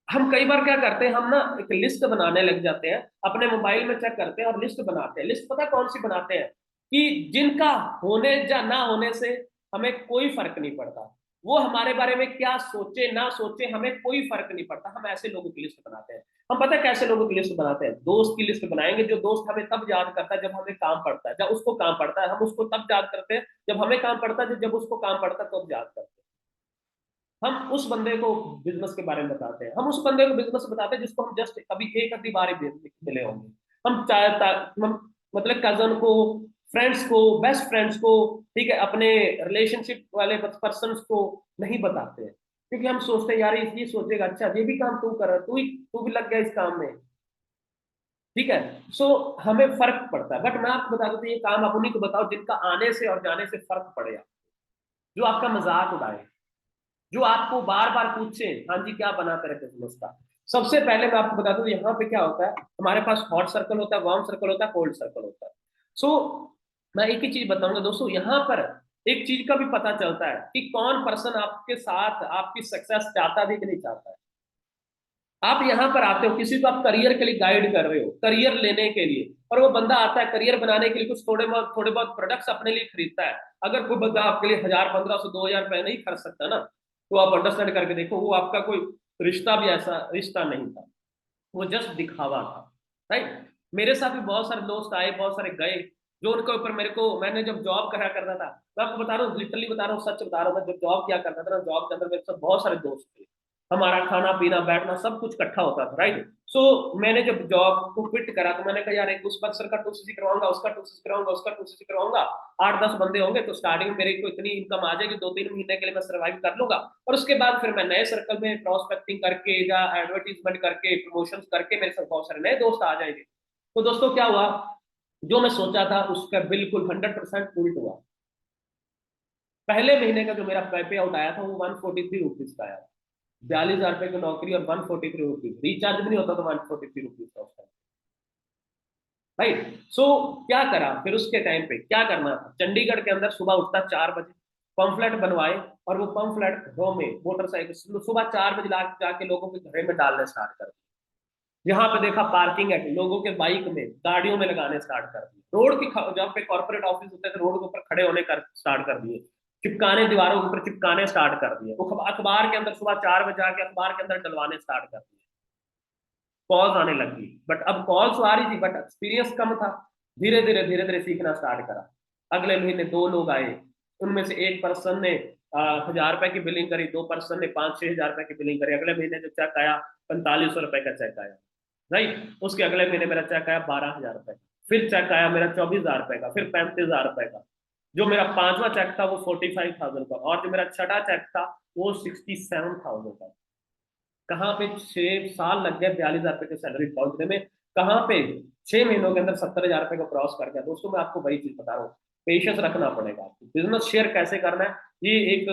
हम कई बार क्या करते हैं, हम ना एक लिस्ट बनाने लग जाते हैं, अपने मोबाइल में चेक करते हैं और लिस्ट बनाते हैं। लिस्ट पता कौन सी बनाते हैं, कि जिनका होने या ना होने से हमें कोई फर्क नहीं पड़ता, वो हमारे बारे में क्या सोचे ना सोचे हमें कोई फर्क नहीं पड़ता, हम ऐसे लोगों की लिस्ट बनाते हैं। हम पता है कैसे लोगों की लिस्ट बनाते हैं, दोस्त की लिस्ट बनाएंगे, जो दोस्त हमें तब याद करता है जब हमें काम पड़ता है, जब उसको काम पड़ता है, हम उसको तब याद करते हैं जब हमें काम पड़ता है, जब उसको काम पड़ता है तब याद करते हैं। हम उस बंदे को बिजनेस के बारे में बताते हैं, हम उस बंदे को बिजनेस बताते हैं जिसको हम जस्ट कभी एक आधी बार ही मिले होंगे। हम हम मतलब कजन को, फ्रेंड्स को, बेस्ट फ्रेंड्स को, ठीक है, अपने रिलेशनशिप वाले पर्सन को नहीं बताते हैं, क्योंकि हम सोचते हैं यार ये सोचेगा अच्छा ये भी काम तू कर रहा है, तू भी लग गया इस काम में, ठीक है। सो हमें फर्क पड़ता है, बट मैं आपको बता दूं, ये काम आप उन्हीं को बताओ जिनका आने से और जाने से फर्क पड़ेगा, जो आपका मजाक उड़ाए, जो आपको बार बार पूछे हाँ जी क्या बना तेरे बिजनेस का। सबसे पहले मैं आपको बता दूं यहाँ पे क्या होता है, हमारे पास हॉट सर्कल होता है, वार्म सर्कल होता है, कोल्ड सर्कल होता है। सो मैं एक ही चीज बताऊंगा दोस्तों, यहाँ पर एक चीज का भी पता चलता है कि कौन पर्सन आपके साथ आपकी सक्सेस चाहता भी कि नहीं चाहता है। आप यहाँ पर आते हो, किसी को आप करियर के लिए गाइड कर रहे हो, करियर लेने के लिए, और वो बंदा आता है करियर बनाने के लिए कुछ थोड़े बहुत प्रोडक्ट्स अपने लिए खरीदता है। अगर कोई बंदा आपके लिए 1,000, 1,500, 2,000 रुपए नहीं खर्च सकता ना, तो आप अंडरस्टैंड करके देखो वो आपका कोई रिश्ता भी ऐसा रिश्ता नहीं था, वो जस्ट दिखावा था, राइट। मेरे साथ भी बहुत सारे दोस्त आए, बहुत सारे गए, जो उनके ऊपर मेरे को, मैंने जब जॉब करा करता था, मैं आपको बता रहा हूँ, लिटरली बता रहा हूँ, सच बता रहा हूँ, मैं जब जॉब किया करता था ना, जॉब के अंदर मेरे साथ बहुत सारे दोस्त थे, हमारा खाना पीना बैठना सब कुछ इकट्ठा होता था, राइट। सो मैंने जब जॉब को क्विट करा तो मैंने कहा यार एक उस पर्सन का टूसीसी करवाऊंगा, उसका टूसीसी करवाऊंगा, उसका टूसीसी करवाऊंगा, 8-10 बंदे होंगे तो स्टार्टिंग में मेरे को इतनी इनकम आ जाएगी, 2-3 महीने के लिए मैं सर्वाइव कर लूंगा, और उसके बाद फिर मैं नए सर्कल में प्रॉस्पेक्टिंग करके या एडवर्टीजमेंट करके प्रमोशंस करके मेरे साथ बहुत सारे नए दोस्त आ जाएंगे। तो दोस्तों क्या हुआ, जो मैं सोचा था उसका बिल्कुल 100% उल्ट हुआ। पहले महीने का जो मेरा पे आउट आया था वो 143 रुपीज का आया, 42,000 रुपए की नौकरी और 143 रुपीज, रिचार्ज भी नहीं होता था 143 रुपीज का उसका, राइट। सो क्या करा फिर उसके टाइम पे, क्या करना था, चंडीगढ़ के अंदर सुबह उठता 4 बजे, पंफलेट बनवाए, और वो पंफलेट घरों में मोटरसाइकिल सुबह 4 बजे जाके लोगों के घरे में डालने स्टार्ट कर दिए। जहां पे देखा पार्किंग है, लोगों के बाइक में गाड़ियों में लगाने स्टार्ट कर दिए, रोड की जहाँ पे कॉर्पोरेट ऑफिस होते थे रोड के ऊपर खड़े होने कर स्टार्ट कर दिए, चिपकाने दीवारों के ऊपर चिपकाने स्टार्ट कर दिए, वो अखबार के अंदर सुबह 4 बजे जाके अखबार के अंदर डलवाने स्टार्ट कर दिए। कॉल्स आने लगी, बट अब कॉल्स तो आ रही थी बट एक्सपीरियंस कम था, धीरे धीरे सीखना स्टार्ट करा। अगले महीने 2 लोग आए, उनमें से एक पर्सन ने 1,000 रुपए की बिलिंग करी, 2 पर्सन ने 5-6 हजार रुपए की बिलिंग करी। अगले महीने जो चेक आया 4,500 रुपए का चेक आया, राइट। उसके अगले महीने मेरा चेक आया 12,000 रुपए का, फिर चेक आया मेरा 24,000 रुपए का, फिर 35,000 रुपए का, जो मेरा पांचवा चेक था वो 45,000 का, और जो मेरा छठा चेक था वो 67,000 का। कहाँ पे 6 साल लग गए 42,000 रुपए की सैलरी पहुंचने में, कहाँ पे 6 महीनों के अंदर 70,000 रुपए को क्रॉस कर गया। दोस्तों मैं आपको वही चीज बता रहा हूँ, पेशेंस रखना पड़ेगा आपको, बिजनेस शेयर कैसे करना है ये एक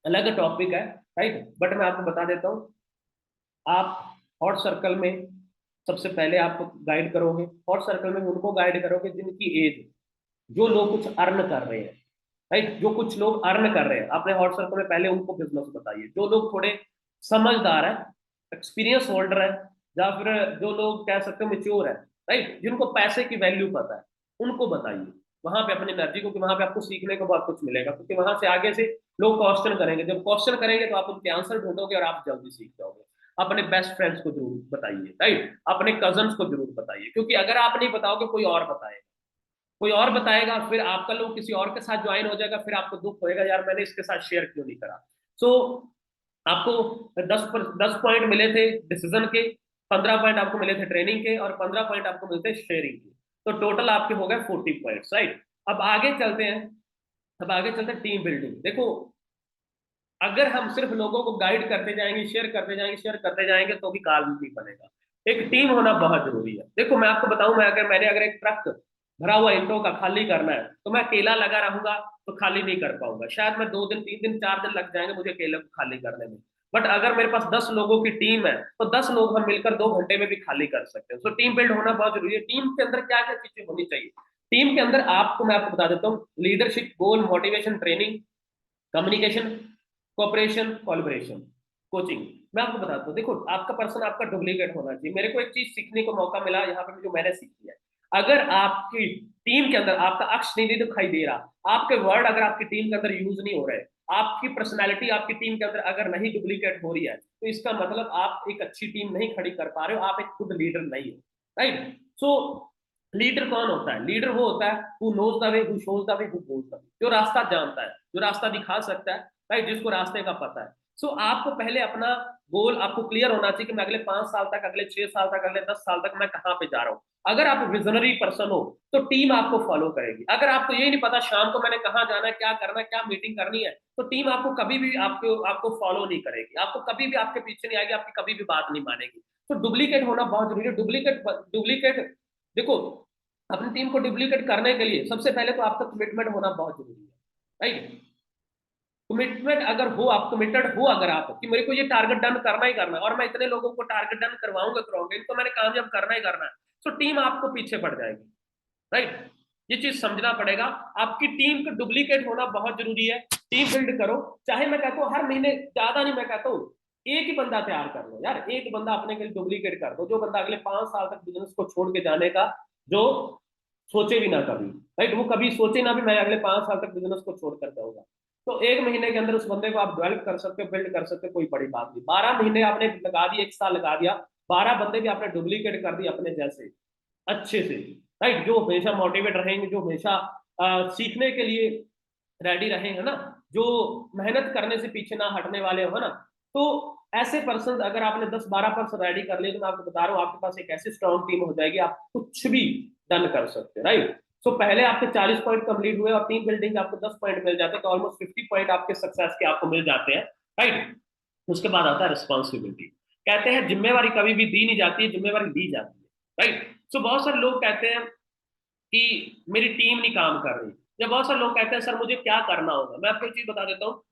अलग टॉपिक है, राइट। बट मैं आपको बता देता हूँ, आप हॉट सर्कल में सबसे पहले आप गाइड करोगे, हॉट सर्कल में उनको गाइड करोगे जिनकी एज, जो लोग कुछ अर्न कर रहे हैं, राइट, जो कुछ लोग अर्न कर रहे हैं अपने हॉट सर्कल में, पहले उनको बिजनेस बताइए। जो लोग थोड़े समझदार है, एक्सपीरियंस होल्डर है, या फिर जो लोग कह सकते हो मेच्योर है, राइट, जिनको पैसे की वैल्यू पता है, उनको बताइए वहां पे अपनी एनर्जी को, कि वहां पे आपको सीखने को बहुत कुछ मिलेगा, क्योंकि वहां से आगे से लोग क्वेश्चन करेंगे, जब क्वेश्चन करेंगे तो आप उनके आंसर ढूंढोगे और आप जल्दी सीख जाओगे। अपने बेस्ट फ्रेंड्स को जरूर बताइए, राइट, अपने कजन्स को जरूर बताइए, क्योंकि अगर आप नहीं बताओगे कोई और बताएगा, कोई और बताएगा, फिर आपका लोग किसी और के साथ ज्वाइन हो जाएगा, फिर आपको दुख होएगा यार मैंने इसके साथ शेयर क्यों नहीं करा। सो आपको 10 पॉइंट मिले थे डिसीजन के, 15 पॉइंट आपको मिले थे ट्रेनिंग के, और 15 पॉइंट आपको मिलते शेयरिंग के, तो टोटल आपके हो गए 40 पॉइंट्स, राइट। अब आगे चलते हैं, अब आगे चलते हैं टीम बिल्डिंग। देखो अगर हम सिर्फ लोगों को गाइड करते जाएंगे, शेयर करते जाएंगे, शेयर करते जाएंगे, तो भी काल नहीं बनेगा। एक टीम होना बहुत जरूरी है। देखो मैं आपको बताऊं, मैंने अगर एक ट्रक भरा हुआ ईंटों का खाली करना है, तो मैं अकेला लगा रहूंगा तो खाली नहीं कर पाऊंगा, शायद मैं 2 दिन 3 दिन 4 दिन लग जाएंगे मुझे अकेले को खाली करने में। बट अगर मेरे पास 10 लोगों की टीम है तो 10 लोग हम मिलकर 2 घंटे में भी खाली कर सकते हैं। तो टीम बिल्ड होना बहुत जरूरी है। टीम के अंदर क्या क्या चीजें होनी चाहिए, टीम के अंदर आपको मैं आपको बता देता हूँ, leadership, goal, motivation, training, communication, cooperation, collaboration, coaching. मैं आपको बताता हूँ, देखो आपका पर्सन आपका डुप्लीकेट होना चाहिए। मेरे को एक चीज सीखने को मौका मिला यहाँ पे, जो मैंने सीखी है, अगर आपकी टीम के अंदर आपका अक्ष नहीं दिखाई दे रहा, आपके वर्ड अगर आपकी टीम के अंदर यूज नहीं हो रहे, आपकी पर्सनैलिटी आपकी टीम के अंदर अगर नहीं डुप्लीकेट हो रही है, तो इसका मतलब आप एक अच्छी टीम नहीं खड़ी कर पा रहे हो, आप एक खुद लीडर नहीं हो, राइट। सो लीडर कौन होता है, लीडर वो होता है who knows the way, who shows the way, who goes the way, जो रास्ता जानता है, जो रास्ता दिखा सकता है, राइट, जिसको रास्ते का पता है। सो आपको पहले अपना गोल आपको क्लियर होना चाहिए कि मैं अगले 5 साल तक, अगले 6 साल तक, अगले 10 साल तक मैं कहाँ पे जा रहा हूँ। अगर आप विजनरी पर्सन हो तो टीम आपको फॉलो करेगी। अगर आपको यही नहीं पता शाम को मैंने कहाँ जाना है, क्या करना है, क्या मीटिंग करनी है, तो टीम आपको कभी भी आपको आपको फॉलो नहीं करेगी, आपको कभी भी आपके पीछे नहीं आएगी, आपकी कभी भी बात नहीं मानेगी। तो डुप्लीकेट होना बहुत जरूरी है। डुप्लीकेट डुप्लीकेट देखो, अपनी टीम को डुप्लीकेट करने के लिए सबसे पहले तो आपका कमिटमेंट होना बहुत जरूरी है, राइट। कमिटमेंट अगर हो, आप कमिटेड हो, अगर आप कि मेरे को ये टारगेट डन करना ही करना है और मैं इतने लोगों को टारगेट डन करवाऊंगा इनको मैंने कामयाब करना ही करना है, तो टीम आपको पीछे पड़ जाएगी, राइट। ये चीज समझना पड़ेगा। आपकी टीम का डुप्लीकेट होना बहुत जरूरी है। टीम बिल्ड करो, चाहे मैं कहता हूँ हर महीने, ज्यादा नहीं मैं कहता हूँ, एक ही बंदा तैयार कर लो यार, एक बंदा अपने के लिए डुप्लीकेट कर दो, जो बंदा अगले 5 साल तक बिजनेस को छोड़ के जाने का, जो सोचे भी ना कभी, राइट, वो कभी सोचे ना भी मैं अगले 5 साल तक बिजनेस को छोड़ कर जाऊंगा। तो एक महीने के अंदर उस बंदे को आप डेवलप कर सकते हो, बिल्ड कर सकते हो, कोई बड़ी बात नहीं। 12 महीने आपने लगा दिए, 1 साल लगा दिया, 12 बंदे भी आपने डुप्लीकेट कर दिए अपने जैसे, अच्छे से, राइट, जो हमेशा मोटिवेट रहेंगे, जो हमेशा सीखने के लिए रेडी रहेंगे ना, जो मेहनत करने से पीछे ना हटने वाले हो ना, तो ऐसे पर्सन अगर आपने 10-12 पर्सन रेडी कर लिए, तो मैं आपको बता रहा हूँ आपके पास एक ऐसी स्ट्रॉन्ग टीम हो जाएगी, आप कुछ भी डन कर सकते हैं, राइट। सो पहले आपके 40 पॉइंट कंप्लीट हुए और टीम बिल्डिंग आपको 10 पॉइंट मिल जाते हैं, तो ऑलमोस्ट 50 पॉइंट आपके सक्सेस के आपको मिल जाते हैं, राइट। उसके बाद आता है रिस्पॉन्सिबिलिटी। कहते हैं जिम्मेवारी कभी भी दी नहीं जाती है, जिम्मेवारी दी जाती है, राइट। सो बहुत सारे लोग कहते हैं कि मेरी टीम नहीं काम कर रही, या बहुत सारे लोग कहते हैं सर मुझे क्या करना होगा। मैं आपको एक चीज बता देता हूँ,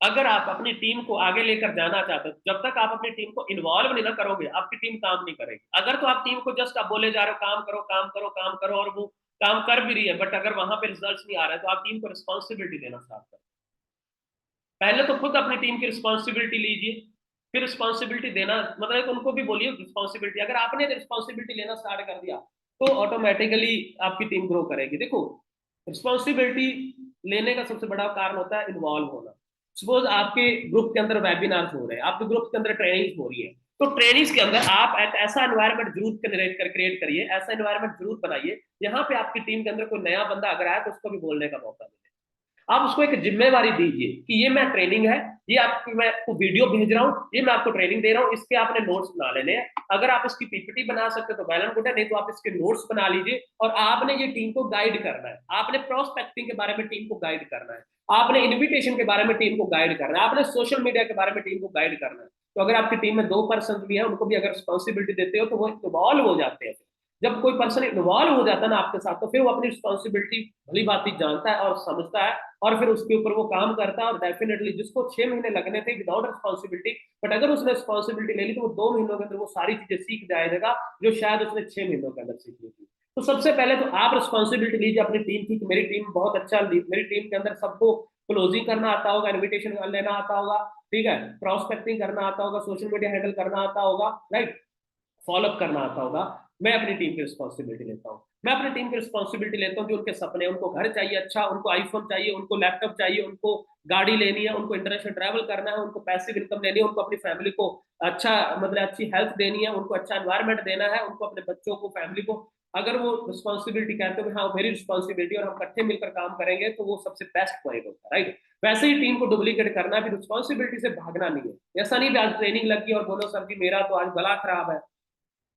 अगर आप अपनी टीम को आगे लेकर जाना चाहते हो, जब तक आप अपनी टीम को इन्वॉल्व नहीं ना करोगे, आपकी टीम काम नहीं करेगी। अगर तो आप टीम को जस्ट आप बोले जा रहे हो काम करो काम करो काम करो, और वो काम कर भी रही है, बट अगर वहां पे रिजल्ट नहीं आ रहा है, तो आप टीम को रिस्पॉन्सिबिलिटी देना स्टार्ट करो। पहले तो खुद अपनी टीम की रिस्पॉन्सिबिलिटी लीजिए, फिर रिस्पॉन्सिबिलिटी देना, मतलब उनको भी बोलिए रिस्पॉन्सिबिलिटी। अगर आपने रिस्पॉन्सिबिलिटी लेना स्टार्ट कर दिया, तो ऑटोमेटिकली आपकी टीम ग्रो करेगी। देखो, रिस्पॉन्सिबिलिटी लेने का सबसे बड़ा कारण होता है इन्वॉल्व होना। सपोज आपके ग्रुप के अंदर वेबिनार्स हो रहे हैं, आपके ग्रुप के अंदर ट्रेनिंग्स हो रही है, तो ट्रेनिंग्स के अंदर आप एक ऐसा एनवायरनमेंट जरूर क्रिएट करिए, ऐसा एनवायरनमेंट जरूर बनाइए जहां पे आपकी टीम के अंदर कोई नया बंदा अगर आए तो उसको भी बोलने का मौका मिले। आप उसको एक जिम्मेवारी दीजिए कि ये मैं ट्रेनिंग है, ये आपकी मैं आपको वीडियो भेज रहा हूँ, ये मैं आपको ट्रेनिंग दे रहा हूँ, इसके आपने नोट्स बना लेने हैं। अगर आप इसकी पीपीटी बना सकते तो वेल एंड गुड है, नहीं तो आप इसके नोट्स बना लीजिए। और आपने ये टीम को गाइड करना है, आपने प्रोस्पेक्टिंग के बारे में टीम को गाइड करना है, आपने इन्विटेशन के बारे में टीम को गाइड करना है, आपने सोशल मीडिया के बारे में टीम को गाइड करना है। तो अगर आपकी टीम में 2 पर्सन भी है, उनको भी अगर रिस्पॉन्सिबिलिटी देते हो, तो वो इन्वॉल्व हो जाते हैं। जब कोई पर्सन इन्वॉल्व हो जाता है ना आपके साथ, तो फिर वो अपनी रिस्पॉन्सिबिलिटी भली बात जानता है और समझता है, और फिर उसके ऊपर वो काम करता है। और डेफिनेटली जिसको 6 महीने लगने थे विदाउट रिस्पॉन्सिबिलिटी, बट अगर उसने रिस्पॉन्सिबिलिटी ले ली, तो वो 2 महीनों के अंदर वो सारी चीजें सीख जाएगा जो शायद उसने 6 महीनों के अंदर सीखनी थी। तो सबसे पहले तो आप रिस्पॉन्सिबिलिटी लीजिए अपनी टीम की, कि मेरी टीम बहुत अच्छा, मेरी टीम के अंदर सबको क्लोजिंग करना आता होगा, इन्विटेशन लेना आता होगा, ठीक है, प्रॉस्पेक्टिंग करना आता होगा, सोशल मीडिया हैंडल करना आता होगा, राइट, फॉलोअप करना आता होगा। मैं अपनी टीम की रिस्पॉन्सिबिलिटी लेता हूँ। मैं अपनी टीम की रिस्पॉन्सिबिलिटी लेता हूँ कि उनके सपने, उनको घर चाहिए अच्छा, उनको आईफोन चाहिए, उनको लैपटॉप चाहिए, उनको गाड़ी लेनी है, उनको इंटरनेशनल ट्रैवल करना है, उनको पैसिव इनकम लेनी है, उनको अपनी फैमिली को अच्छा, मतलब अच्छी हेल्थ देनी है, उनको अच्छा एनवायरनमेंट देना है, उनको अपने बच्चों को, फैमिली को। अगर वो रिस्पॉन्सिबिलिटी कहते हो कि हाँ मेरी रिस्पॉन्सिबिलिटी और हम इकट्ठे मिलकर काम करेंगे, तो वो सबसे बेस्ट पॉइंट होता है, राइट। वैसे ही टीम को डुप्लीकेट करना है, फिर रिस्पॉन्सिबिलिटी से भागना नहीं है। ऐसा नहीं भी आज ट्रेनिंग लगी और बोलो सर जी मेरा तो आज गला खराब है,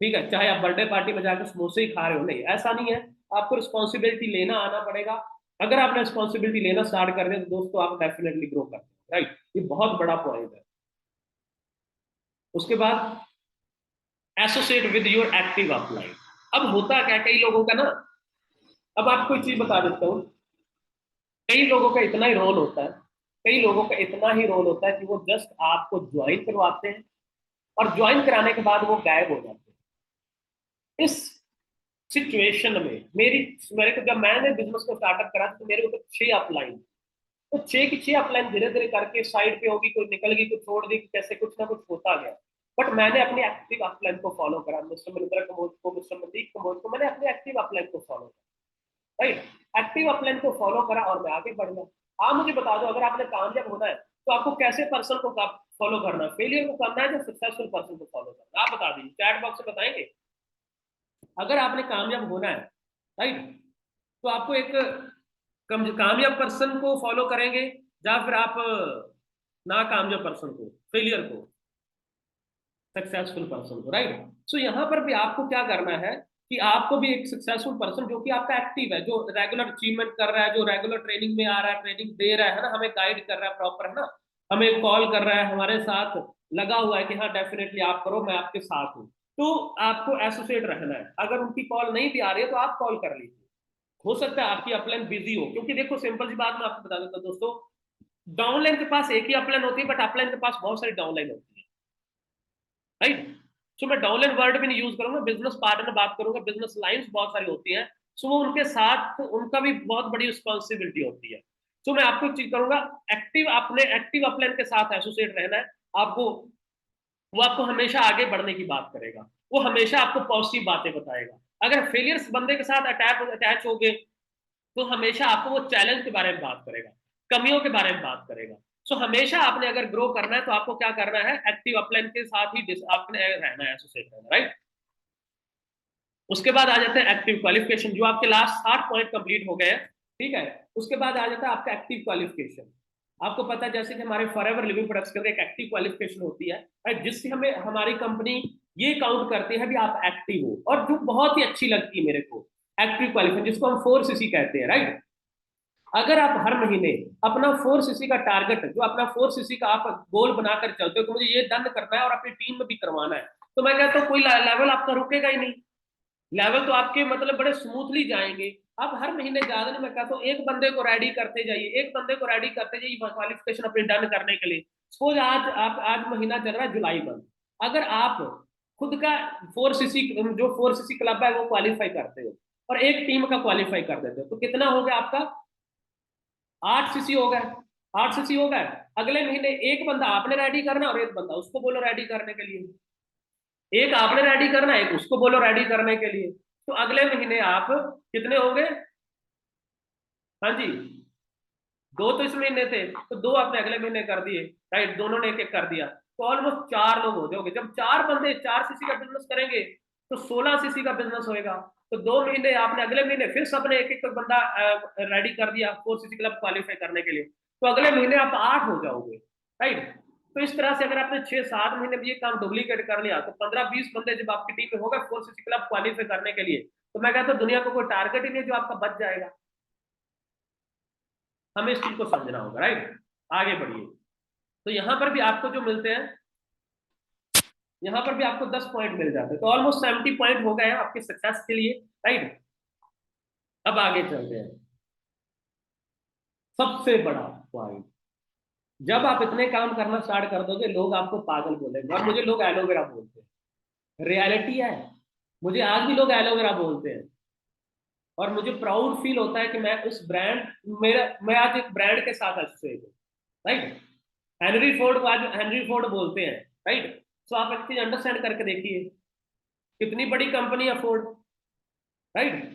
ठीक है, चाहे आप बर्थडे पार्टी में जाकर समोसे ही खा रहे हो, नहीं, ऐसा नहीं है। आपको रिस्पॉन्सिबिलिटी लेना आना पड़ेगा। अगर आपने रिस्पॉन्सिबिलिटी लेना स्टार्ट कर दिया, तो दोस्तों आप डेफिनेटली ग्रो करते हैं, राइट। ये बहुत बड़ा पॉइंट है। उसके बाद associate with your active upline. अब होता क्या, कई लोगों का ना, अब आपको एक चीज बता देता हूँ, कई लोगों का इतना ही रोल होता है, कई लोगों का इतना ही रोल होता है कि वो जस्ट आपको ज्वाइन करवाते हैं, और ज्वाइन कराने के बाद वो गायब हो जाते हैं। इस सिचुएशन में मेरे को, जब मैंने बिजनेस को स्टार्टअप करा तो मेरे ऊपर 6 अपलाइन, तो 6 की 6 अपलाइन धीरे धीरे करके साइड पे होगी, कोई निकल गई, कोई छोड़ दी, कैसे कुछ ना कुछ होता गया। बट मैंने अपनी एक्टिव अपलाइन को फॉलो करा, मिस्टर मनिंद्रा कमोज को, मिस्टर मनदीप कमोज को, मैंने अपनी एक्टिव अपलाइन को फॉलो करा, राइट। एक्टिव अपलाइन को फॉलो करा और मैं आगे बढ़ गया। आप मुझे बता दो, अगर आपने कामयाब होना है, तो आपको कैसे पर्सन को फॉलो करना है, फेलियर को करना है या सक्सेसफुल पर्सन को फॉलो करना है, आप बता दीजिए, चैट बॉक्स से बताएंगे। अगर आपने कामयाब होना है, राइट, तो आपको एक कामयाब पर्सन को फॉलो करेंगे, या फिर आप नाकामयाब पर्सन को, फेलियर को, सक्सेसफुल पर्सन को, राइट। सो यहाँ पर भी आपको क्या करना है कि आपको भी एक सक्सेसफुल पर्सन जो कि आपका एक्टिव है, जो रेगुलर अचीवमेंट कर रहा है, जो रेगुलर ट्रेनिंग में आ रहा है, ट्रेनिंग दे रहा है ना, हमें गाइड कर रहा है प्रॉपर, है ना, हमें कॉल कर रहा है, हमारे साथ लगा हुआ है कि हाँ डेफिनेटली आप करो, मैं आपके साथ हूँ, तो आपको एसोसिएट रहना है। अगर उनकी कॉल नहीं भी आ रही है तो आप कॉल कर लीजिए। हो सकता है आपकी अपलाइन बिजी हो, क्योंकि देखो सिंपल सी बात मैं आपको बता देता हूँ दोस्तों, डाउनलाइन के पास एक ही अपलाइन होती है, बट अपलाइन के पास बहुत सारी डाउनलाइन होती है, राइट। सो मैं डाउनलाइन वर्ड भी नहीं यूज करूंगा, बिजनेस पार्टनर बात करूंगा, बिजनेस लाइंस बहुत सारी होती हैं। सो वो उनके साथ उनका भी बहुत बड़ी रिस्पॉन्सिबिलिटी होती है। सो मैं आपको एक चीज करूंगा, एक्टिव, अपने एक्टिव अपलाइन के साथ एसोसिएट रहना है आपको। वो आपको हमेशा आगे बढ़ने की बात करेगा, वो हमेशा आपको पॉजिटिव बातें बताएगा। अगर फेलियर्स बंदे के साथ अटैच हो गए तो हमेशा आपको वो चैलेंज के बारे में बात करेगा, कमियों के बारे में बात करेगा। सो हमेशा आपने अगर ग्रो करना है तो आपको क्या करना है, एक्टिव अपलाइन के साथ ही आपने रहना है, एसोसिएट रहना, राइट। उसके बाद आ जाते हैं एक्टिव क्वालिफिकेशन, जो आपके लास्ट 60 पॉइंट कंप्लीट हो गए हैं, ठीक है। उसके बाद आ जाता है आपका एक्टिव क्वालिफिकेशन। आपको पता है जैसे कि हमारे फॉरएवर लिविंग प्रोडक्ट्स के अंदर एक एक्टिव क्वालिफिकेशन होती है, राइट, जिससे हमें हमारी कंपनी ये काउंट करती है भी आप एक्टिव हो, और जो बहुत ही अच्छी लगती है मेरे को, एक्टिव क्वालिफिकेशन जिसको हम 4CC कहते हैं, राइट। अगर आप हर महीने अपना 4CC का टारगेट, जो अपना 4CC का आप गोल बनाकर चलते हो कि मुझे ये डन करना है और अपनी टीम में भी करवाना है, तो मैं कहता हूँ कोई लेवल आपका रुकेगा ही नहीं। लेवल तो आपके मतलब बड़े स्मूथली जाएंगे। आप हर महीने ज्यादा नहीं, मैं कहता हूँ एक बंदे को रेडी करते जाइए, एक बंदे को रेडी करते जाइए क्वालिफिकेशन अपनी डन करने के लिए। सपोज आज महीना चल रहा है जुलाई मंथ, अगर आप खुद का 4CC, जो 4CC क्लब है वो क्वालिफाई करते हो और एक टीम का क्वालिफाई कर देते हो, तो कितना हो गया आपका, 8CC हो गए। 8CC हो गए। अगले महीने एक बंदा आपने रेडी करना और एक बंदा उसको बोलो रेडी करने के लिए, एक आपने रेडी करना, एक उसको बोलो रेडी करने के लिए। तो अगले महीने आप कितने होंगे, हाँ जी, दो तो इस महीने थे, तो दो आपने अगले महीने कर दिए, राइट, दोनों ने एक एक कर दिया, तो ऑलमोस्ट 4 लोग हो जाओगे। जब 4 बंदे 4CC का बिजनेस करेंगे तो 16CC का बिजनेस होएगा। तो 2 महीने आपने, अगले महीने फिर सबने एक एक बंदा रेडी कर दिया 4CC क्लब क्वालिफाई करने के लिए, तो अगले महीने आप 8 हो जाओगे, राइट। तो इस तरह से अगर आपने 6-7 महीने में ये काम डुप्लीकेट कर लिया तो 15-20 बंदे जब आपकी टीम में होगा 4CC क्लब क्वालिफाई करने के लिए, तो मैं कहता हूँ दुनिया को कोई टारगेट ही नहीं जो आपका बच जाएगा। हमें इस चीज को समझना होगा, राइट। आगे बढ़िए। तो यहां पर भी आपको जो मिलते हैं, यहां पर भी आपको 10 पॉइंट मिल जाते हैं, तो ऑलमोस्ट 70 पॉइंट हो गए हैं आपके सक्सेस के लिए, राइट। अब आगे चलते हैं। सबसे बड़ा पॉइंट, जब आप इतने काम करना स्टार्ट कर दोगे लोग आपको पागल बोलेंगे, और मुझे लोग एलोवेरा बोलते हैं, रियलिटी है। मुझे आज भी लोग एलोवेरा बोलते हैं, और मुझे प्राउड फील होता है कि मैं उस ब्रांड, मेरा, मैं आज एक ब्रांड के साथ एसोसिएट हूँ, राइट। हेनरी फोर्ड को आज हेनरी फोर्ड बोलते हैं, राइट। तो आप एक चीज अंडरस्टैंड करके देखिए, कितनी बड़ी कंपनी है फोर्ड, राइट।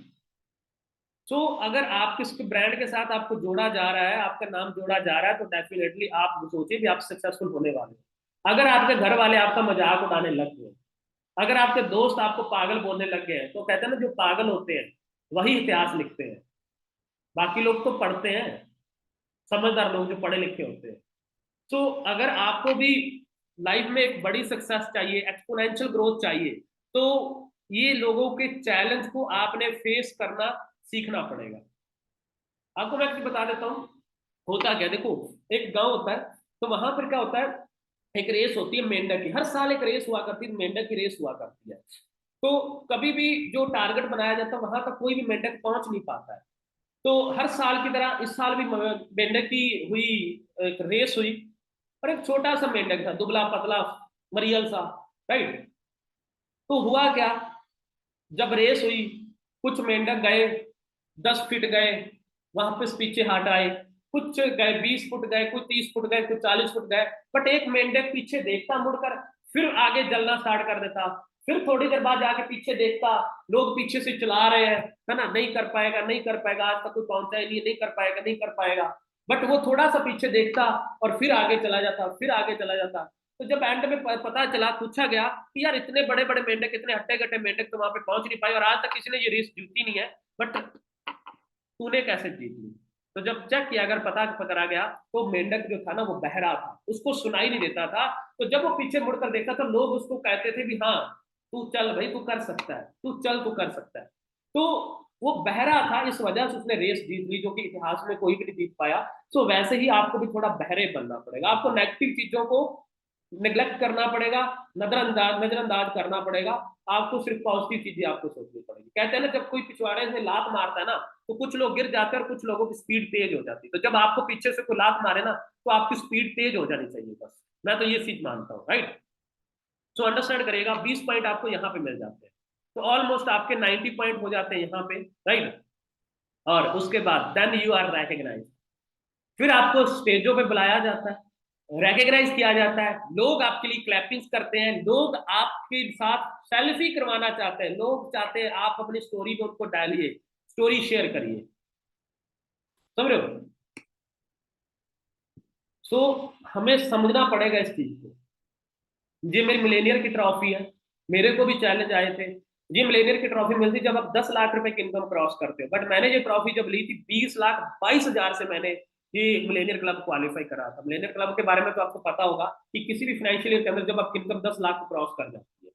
सो अगर आप किस ब्रांड के साथ आपको जोड़ा जा रहा है, आपका नाम जोड़ा जा रहा है, तो डेफिनेटली आप सोचिए भी आप सक्सेसफुल होने वाले हैं। अगर आपके घर वाले आपका मजाक उड़ाने लग गए, अगर आपके दोस्त आपको पागल बोलने लग गए हैं, तो कहते हैं ना जो पागल होते हैं वही इतिहास लिखते हैं, बाकी लोग तो पढ़ते हैं, समझदार लोग जो पढ़े लिखे होते हैं। तो अगर आपको भी लाइफ में एक बड़ी सक्सेस चाहिए, एक्सपोनेंशियल ग्रोथ चाहिए, तो ये लोगों के चैलेंज को आपने फेस करना सीखना पड़ेगा। आपको मैं एक बता देता हूँ होता क्या, देखो एक गांव होता है, तो वहां पर क्या होता है, एक रेस होती है मेंढक की, हर साल एक रेस हुआ करती है, मेंढक की रेस हुआ करती है। तो कभी भी जो टारगेट बनाया जाता है वहां तक कोई भी मेंढक पहुंच नहीं पाता है। तो हर साल की तरह इस साल भी मेंढक की हुई, एक रेस हुई, और एक छोटा सा मेंढक था, दुबला पतला मरियल सा, राइट। तो हुआ क्या, जब रेस हुई, कुछ मेंढक गए 10 फीट गए, वापस पीछे हट आए, कुछ गए 20 फुट गए, कुछ 30 फुट गए, कुछ 40 फुट गए, बट एक मेंढक पीछे देखता मुड़कर, फिर आगे जलना स्टार्ट कर देता, फिर थोड़ी देर बाद जाके पीछे देखता, लोग पीछे से चला रहे हैं, है ना, नहीं कर पाएगा, नहीं कर पाएगा, आज तक कोई पहुंचा ही नहीं, नहीं कर पाएगा, नहीं कर पाएगा, बट वो थोड़ा सा पीछे देखता और फिर आगे चला जाता, फिर आगे चला जाता। तो जब एंड में पता चला, पूछा गया कि यार इतने बड़े बड़े मेंढक, इतने हट्टे कट्टे मेंढक तो वहां पे पहुंच नहीं पाए और आज तक किसी ने ये रेस जीती नहीं है, बट तूने कैसे जीत ली। तो जब चेक किया, अगर पता पकड़ा गया तो मेंढक जो था ना वो बहरा था, उसको सुनाई नहीं देता था। तो जब वो पीछे मुड़कर देखा तो लोग उसको कहते थे भी हाँ तू चल भाई, तू कर सकता है, तू चल, तू कर सकता है। तो वो बहरा था, इस वजह से उसने रेस जीत ली, जो कि इतिहास में कोई भी नहीं जीत पाया। तो वैसे ही आपको भी थोड़ा बहरे बनना पड़ेगा, आपको नेगेटिव चीजों को निग्लेक्ट करना पड़ेगा, नजरअंदाज करना पड़ेगा। आपको सिर्फ पॉजिटिव चीजें आपको सोचनी पड़ेगी। कहते हैं ना, जब कोई पिछवाड़े से लात मारता है ना तो कुछ लोग गिर जाते हैं और कुछ लोगों की स्पीड तेज हो जाती है। तो जब आपको पीछे से कोई लात मारे ना तो आपकी स्पीड तेज हो जानी चाहिए, बस मैं तो ये चीज मानता हूँ, राइट। सो अंडरस्टैंड करिएगा, 20 पॉइंट आपको यहाँ पे मिल जाते हैं, तो ऑलमोस्ट आपके 90 पॉइंट हो जाते हैं यहाँ पे, राइट। और उसके बाद देन यू आर रिकग्नाइज, फिर आपको स्टेजों पे बुलाया जाता है, रिकग्नाइज किया जाता है, लोग आपके लिए क्लैपिंग्स करते हैं, लोग आपके साथ सेल्फी करवाना चाहते हैं, लोग चाहते हैं आप अपनी स्टोरी में उनको डालिए, स्टोरी शेयर करिए, समझ रहे हो। सो हमें समझना पड़ेगा इस चीज को। ये मेरी मिलेनियर की ट्रॉफी है, मेरे को भी चैलेंज आए थे। ये मिलेनियर की ट्रॉफी मिलती जब आप 10 लाख रुपए की इनकम क्रॉस करते हो, बट मैंने ये ट्रॉफी जब ली थी 20,22,000 से मैंने ये मिलेनियर क्लब क्वालिफाई करा था। मिलेनियर क्लब के बारे में तो आपको पता होगा कि किसी भी फाइनेंशियल ईयर के अंदर जब आपकी इनकम 10 लाख क्रॉस कर जाती है,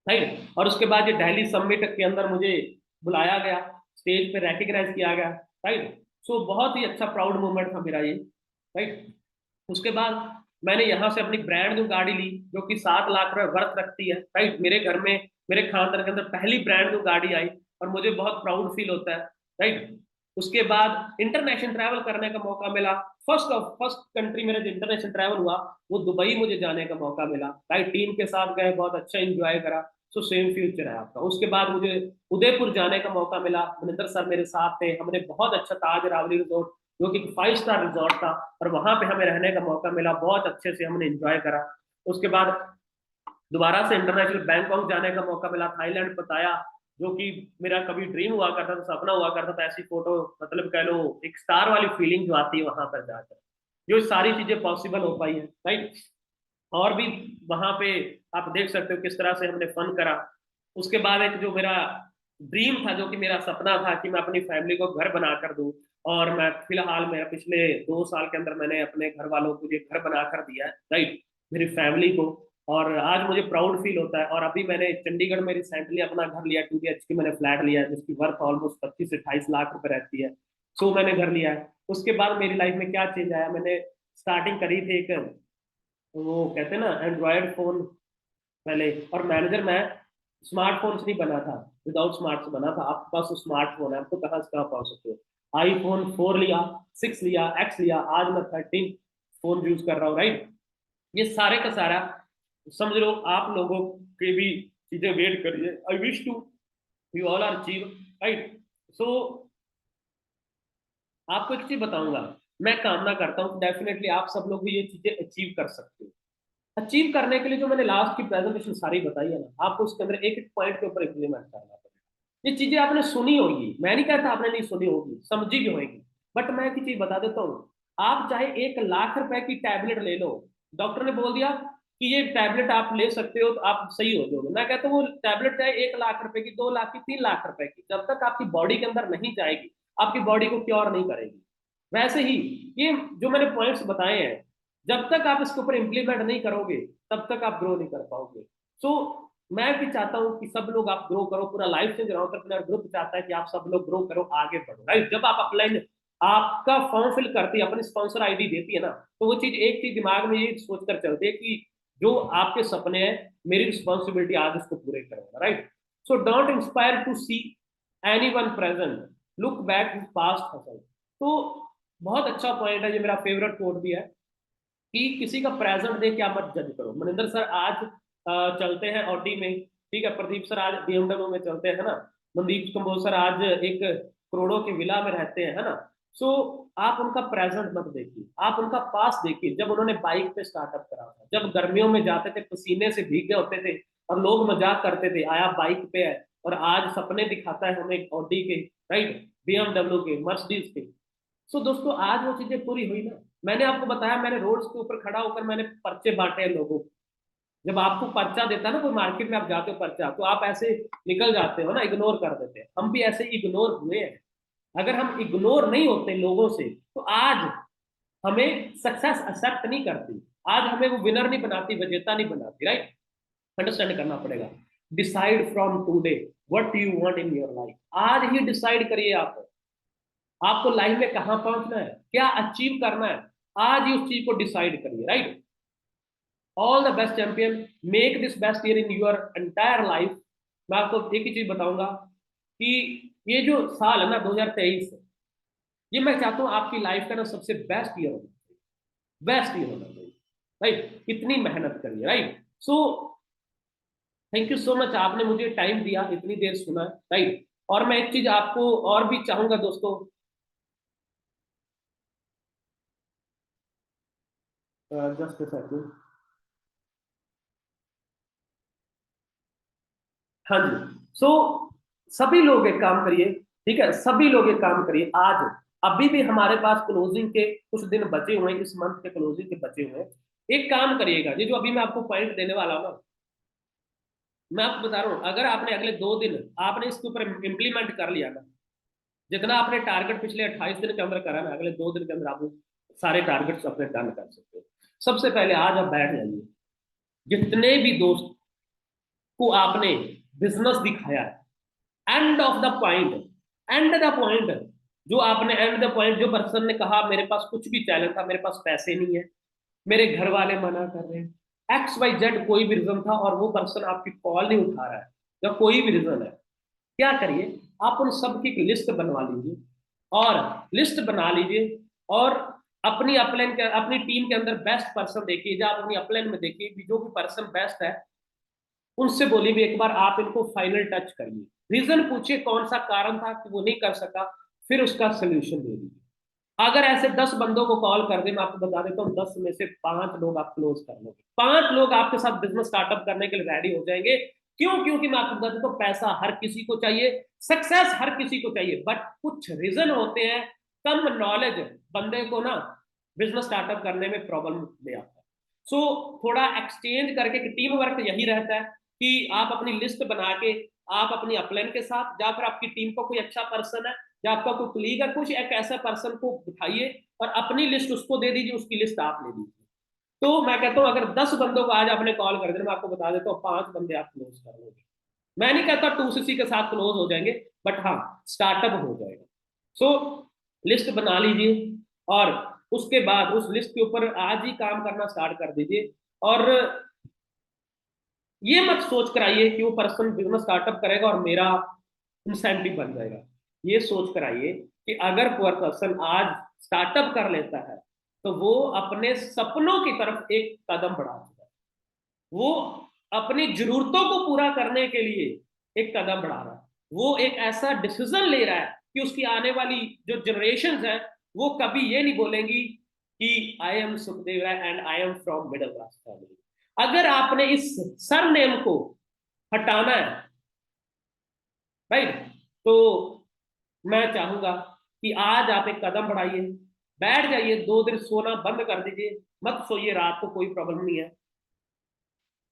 राइट। और उसके बाद ये दिल्ली समिट के अंदर मुझे बुलाया गया, स्टेज पे रेकग्नाइज किया गया, राइट। सो बहुत ही अच्छा प्राउड मोमेंट था मेरा ये, राइट। उसके बाद मैंने यहाँ से अपनी ब्रांड न्यू गाड़ी ली जो कि 7 लाख रुपए वर्थ रखती है, राइट। मेरे घर में, मेरे खानदान के अंदर पहली ब्रांड न्यू गाड़ी आई और मुझे बहुत प्राउड फील होता है, राइट। उसके बाद इंटरनेशनल ट्रैवल करने का मौका मिला। फर्स्ट कंट्री मेरा जो इंटरनेशनल ट्रैवल हुआ वो दुबई मुझे जाने का मौका मिला, राइट। टीम के साथ गए, बहुत अच्छा इंजॉय करा। सो सेम फ्यूचर है आपका। उसके बाद मुझे उदयपुर जाने का मौका मिला, मनिंदर सर मेरे साथ थे, हमने बहुत अच्छा ताज रावली रिजोर्ट जो कि 5 स्टार रिजॉर्ट था, और वहां पे हमें रहने का मौका मिला, बहुत अच्छे से हमने एंजॉय करा। उसके बाद दोबारा से इंटरनेशनल बैंकॉक जाने का मौका मिला, थाईलैंड बताया, जो कि मेरा कभी ड्रीम हुआ करता था, सपना हुआ करता था, ऐसी फोटो मतलब कह लो एक स्टार वाली फीलिंग जो आती है वहां पर जाकर, जो सारी चीजें पॉसिबल हो पाई है, राइट। और भी वहां पे आप देख सकते हो किस तरह से हमने फन करा। उसके बाद एक जो मेरा ड्रीम था, जो कि मेरा सपना था कि मैं अपनी फैमिली को घर बना कर दूं, और मैं फिलहाल मेरा पिछले 2 साल के अंदर मैंने अपने घर वालों को ये घर बना कर दिया है, राइट, मेरी फैमिली को। और आज मुझे प्राउड फील होता है। और अभी मैंने चंडीगढ़ में रिसेंटली अपना घर लिया, 2 BHK मैंने फ्लैट लिया है जिसकी वर्थ ऑलमोस्ट 25 से 28 लाख रुपए रहती है। सो मैंने घर लिया है। उसके बाद मेरी लाइफ में क्या चेंज आया, मैंने स्टार्टिंग करी थी एक, वो कहते हैं ना एंड्रॉयड फोन पहले, और मैनेजर मैं स्मार्टफोन से नहीं बना था, विदाउट स्मार्ट से बना था। आपके पास तो स्मार्टफोन है, आपको कहाँ से कहाँ पहुंच सकते हो। iPhone 4 लिया, 6 लिया, X लिया, आज मैं 13 फोन यूज कर रहा हूँ, राइट। ये सारे का सारा समझ लो आप लोगों की भी चीजें वेट करिए। I wish to you all are achieve, right. So आपको एक चीज बताऊंगा, मैं कामना करता हूँ डेफिनेटली आप सब लोग भी ये चीजें अचीव कर सकते हो। अचीव करने के लिए जो मैंने लास्ट की प्रेजेंटेशन सारी बताई है ना, आपको उसके अंदर एक एक पॉइंट के ऊपर इम्प्लीमेंट करना पड़ेगा। ये चीजें आपने सुनी होगी, मैं नहीं कहता आपने नहीं सुनी होगी, समझी भी होगी, बट मैं एक चीज बता देता हूँ। आप चाहे 1 लाख रुपए की टैबलेट ले लो, डॉक्टर ने बोल दिया कि ये टैबलेट आप ले सकते हो तो आप सही हो जाओगे, मैं कहता हूँ वो टैबलेट चाहे 1 लाख रुपए की, 2 लाख की, 3 लाख रुपए की, जब तक आपकी बॉडी के अंदर नहीं जाएगी आपकी बॉडी को क्योर नहीं करेगी। वैसे ही ये जो मैंने पॉइंट्स बताए हैं, जब तक आप इसके ऊपर इम्प्लीमेंट नहीं करोगे तब तक आप ग्रो नहीं कर पाओगे। सो मैं भी चाहता हूँ कि सब लोग आप ग्रो करो, पूरा लाइफ चेंज एंटरप्रेन्योर ग्रुप चाहता है कि आप सब लोग ग्रो करो, आगे बढ़ो, राइट। जब आप अपलाइन आपका फॉर्म फिल करती है, अपनी स्पॉन्सर आईडी देती है ना, तो वो चीज एक चीज दिमाग में ये सोचकर चलती है कि जो आपके सपने हैं मेरी रिस्पॉन्सिबिलिटी आज उसको पूरे करेगा, right. So don't inspire to see any one present, look back his past hustle. तो बहुत अच्छा पॉइंट है, ये मेरा फेवरेट कोट भी है कि किसी का प्रेजेंट देख के आप मत जज करो। मनिंदर सर आज चलते हैं ऑडी में, ठीक है, प्रदीप सर आज BMW में चलते हैं, है ना, मनदीप कंबोज सर आज एक करोड़ों की विला में रहते हैं, है ना। सो आप उनका प्रेजेंट मत देखिए, आप उनका पास देखिए। जब उन्होंने बाइक पे स्टार्टअप करा था, जब गर्मियों में जाते थे, पसीने से भीगे होते थे, और लोग मजाक करते थे आया बाइक पे है, और आज सपने दिखाता है हमें ऑडी के, राइट, BMW के, मर्सिडीज के। सो दोस्तों आज वो चीजें पूरी हुई ना। मैंने आपको बताया, मैंने रोड्स के ऊपर खड़ा होकर मैंने पर्चे बांटे हैं लोगों को। जब आपको पर्चा देता है ना कोई, मार्केट में आप जाते हो पर्चा, तो आप ऐसे निकल जाते हो ना, इग्नोर कर देते हैं, हम भी ऐसे इग्नोर हुए हैं। अगर हम इग्नोर नहीं होते लोगों से तो आज हमें सक्सेस एक्सेप्ट नहीं करती, आज हमें वो विनर नहीं बनाती, विजेता नहीं बनाती, राइट। अंडरस्टैंड करना पड़ेगा। Decide from today what you want in your life. आज ही डिसाइड करिए आप, आपको लाइफ में कहां पहुंचना है, क्या अचीव करना है, आज ही उस चीज को डिसाइड करिए, right. All the best champion, make this best year in your entire life. मैं आपको एक ही चीज बताऊंगा कि ये जो साल है ना 2023, ये मैं चाहता हूँ आपकी लाइफ का ना सबसे बेस्ट ईयर होना चाहिए, बेस्ट ईयर होना चाहिए, राइट। इतनी मेहनत करिए, right. So thank you so much, आपने मुझे टाइम दिया, इतनी देर सुना, राइट। और मैं एक चीज आपको और भी चाहूंगा दोस्तों, जस्ट सेकंड। हाँ जी। सो सभी लोग एक काम करिए, ठीक है, सभी लोग एक काम करिए आज, अभी भी हमारे पास क्लोजिंग के कुछ दिन बचे हुए हैं, इस मंथ के क्लोजिंग के बचे हुए हैं। एक काम करिएगा, ये जो अभी मैं आपको पॉइंट देने वाला हूँ ना, मैं आपको बता रहा हूँ, अगर आपने अगले 2 दिन आपने इसके ऊपर इम्प्लीमेंट कर लिया ना, जितना आपने टारगेट पिछले 28 दिन के अंदर करा ना, अगले 2 दिन के अंदर आप सारे टारगेट्स अपने डन कर सकते हो। सबसे पहले आज आप बैठ जाइए, जितने भी दोस्त को आपने बिजनेस दिखाया है, end of the point, and the point, जो आपने एंड द पॉइंट, जो पर्सन ने कहा मेरे पास कुछ भी टैलेंट था, मेरे पास पैसे नहीं है, मेरे घर वाले मना कर रहे हैं, एक्स वाई जेड कोई भी रीजन था, और वो पर्सन आपकी कॉल नहीं उठा रहा है, या कोई भी रीजन है, क्या करिए, आप उन सब की लिस्ट बनवा लीजिए, और लिस्ट बना लीजिए, और अपनी अपलाइन के, अपनी टीम के अंदर बेस्ट पर्सन देखिए, या आप अपनी अपलाइन में देखिए कि जो भी पर्सन बेस्ट है, उनसे बोलिए भी एक बार आप इनको फाइनल टच करिए, रीजन पूछिए कौन सा कारण था कि वो नहीं कर सका, फिर उसका सोल्यूशन दे दीजिए। अगर ऐसे 10 बंदों को कॉल कर दे, मैं आपको बता देता हूँ, 10 में से 5 लोग आप क्लोज कर लोगे, 5 लोग आपके साथ बिजनेस स्टार्टअप करने के लिए रेडी हो जाएंगे। क्यों? क्योंकि मैं आपको बता देता हूँ, पैसा हर किसी को चाहिए, सक्सेस हर किसी को चाहिए, बट कुछ रीजन होते हैं, कम नॉलेज बंदे को ना बिजनेस स्टार्टअप करने में प्रॉब्लम ले आता है। सो थोड़ा एक्सचेंज करके, टीम वर्क यही रहता है कि आप अपनी लिस्ट बना के, आप अपनी अपलाइन के साथ, या फिर आपकी टीम का कोई अच्छा पर्सन है, या आपका कोई कलीग है, कुछ एक ऐसा पर्सन को उठाइए और अपनी लिस्ट उसको दे दीजिए, उसकी लिस्ट आप ले लीजिए। तो मैं कहता हूँ, अगर 10 बंदों को आज आपने कॉल कर दिया, मैं आपको बता देता हूँ, 5 बंदे आप क्लोज कर लोगे। मैं नहीं कहता 2cc के साथ क्लोज हो जाएंगे, बट हाँ, स्टार्टअप हो जाएगा। सो लिस्ट बना लीजिए, और उसके बाद उस लिस्ट के ऊपर आज ही काम करना स्टार्ट कर दीजिए, और ये मत सोच कर आइए कि वो पर्सन बिजनेस स्टार्टअप करेगा और मेरा इंसेंटिव बन जाएगा। ये सोच कर आइए कि अगर पर्सन आज स्टार्टअप कर लेता है, तो वो अपने सपनों की तरफ एक कदम बढ़ा चुका है, वो अपनी जरूरतों को पूरा करने के लिए एक कदम बढ़ा रहा है, वो एक ऐसा डिसीजन ले रहा है कि उसकी आने वाली जो जनरेशन है, वो कभी ये नहीं बोलेंगी कि I am Sukhdev Rai and I am from middle class family. अगर आपने इस सरनेम को हटाना है, राइट, तो मैं चाहूंगा कि आज आप एक कदम बढ़ाइए, बैठ जाइए, 2 दिन सोना बंद कर दीजिए, मत सोइए रात को, कोई प्रॉब्लम नहीं है,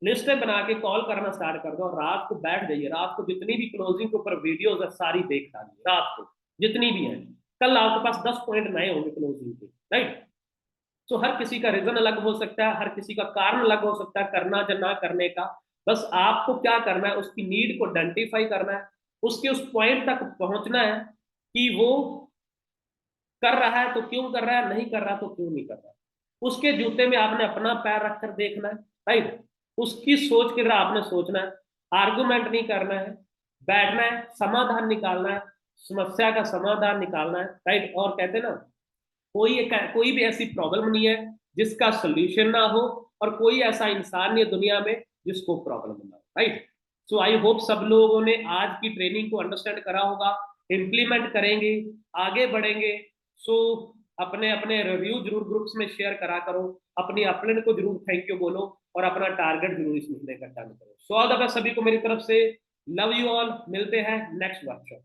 लिस्टें बना के कॉल करना स्टार्ट कर दो, और रात को बैठ जाइए, रात को जितनी भी क्लोजिंग के ऊपर वीडियोस है सारी देख डालिए, रात को जितनी भी है, कल आपके पास 10 पॉइंट नए होंगे क्लोजिंग के, राइट। तो हर किसी का रीजन अलग हो सकता है, हर किसी का कारण अलग हो सकता है करना या ना करने का, बस आपको क्या करना है, उसकी नीड को आइडेंटिफाई करना है, उसके उस पॉइंट तक पहुंचना है कि वो कर रहा है तो क्यों कर रहा है, नहीं कर रहा तो क्यों नहीं कर रहा, उसके जूते में आपने अपना पैर रखकर देखना है, राइट। उसकी सोच की तरह आपने सोचना है, आर्गुमेंट नहीं करना है, बैठना है, समाधान निकालना है, समस्या का समाधान निकालना है, राइट। और कहते हैं ना, कोई भी ऐसी प्रॉब्लम नहीं है जिसका सोल्यूशन ना हो, और कोई ऐसा इंसान नहीं है दुनिया में जिसको प्रॉब्लम ना हो, राइट। सो आई होप सब लोगों ने आज की ट्रेनिंग को अंडरस्टैंड करा होगा, इम्प्लीमेंट करेंगे, आगे बढ़ेंगे। सो अपने अपने रिव्यू जरूर ग्रुप्स में शेयर करा करो, अपनी अपने को जरूर थैंक यू बोलो, और अपना टारगेट जरूर इस महीने का डन करो। सो ऑल द बेस्ट सभी को मेरी तरफ से, लव यू ऑल, मिलते हैं नेक्स्ट वर्कशॉप।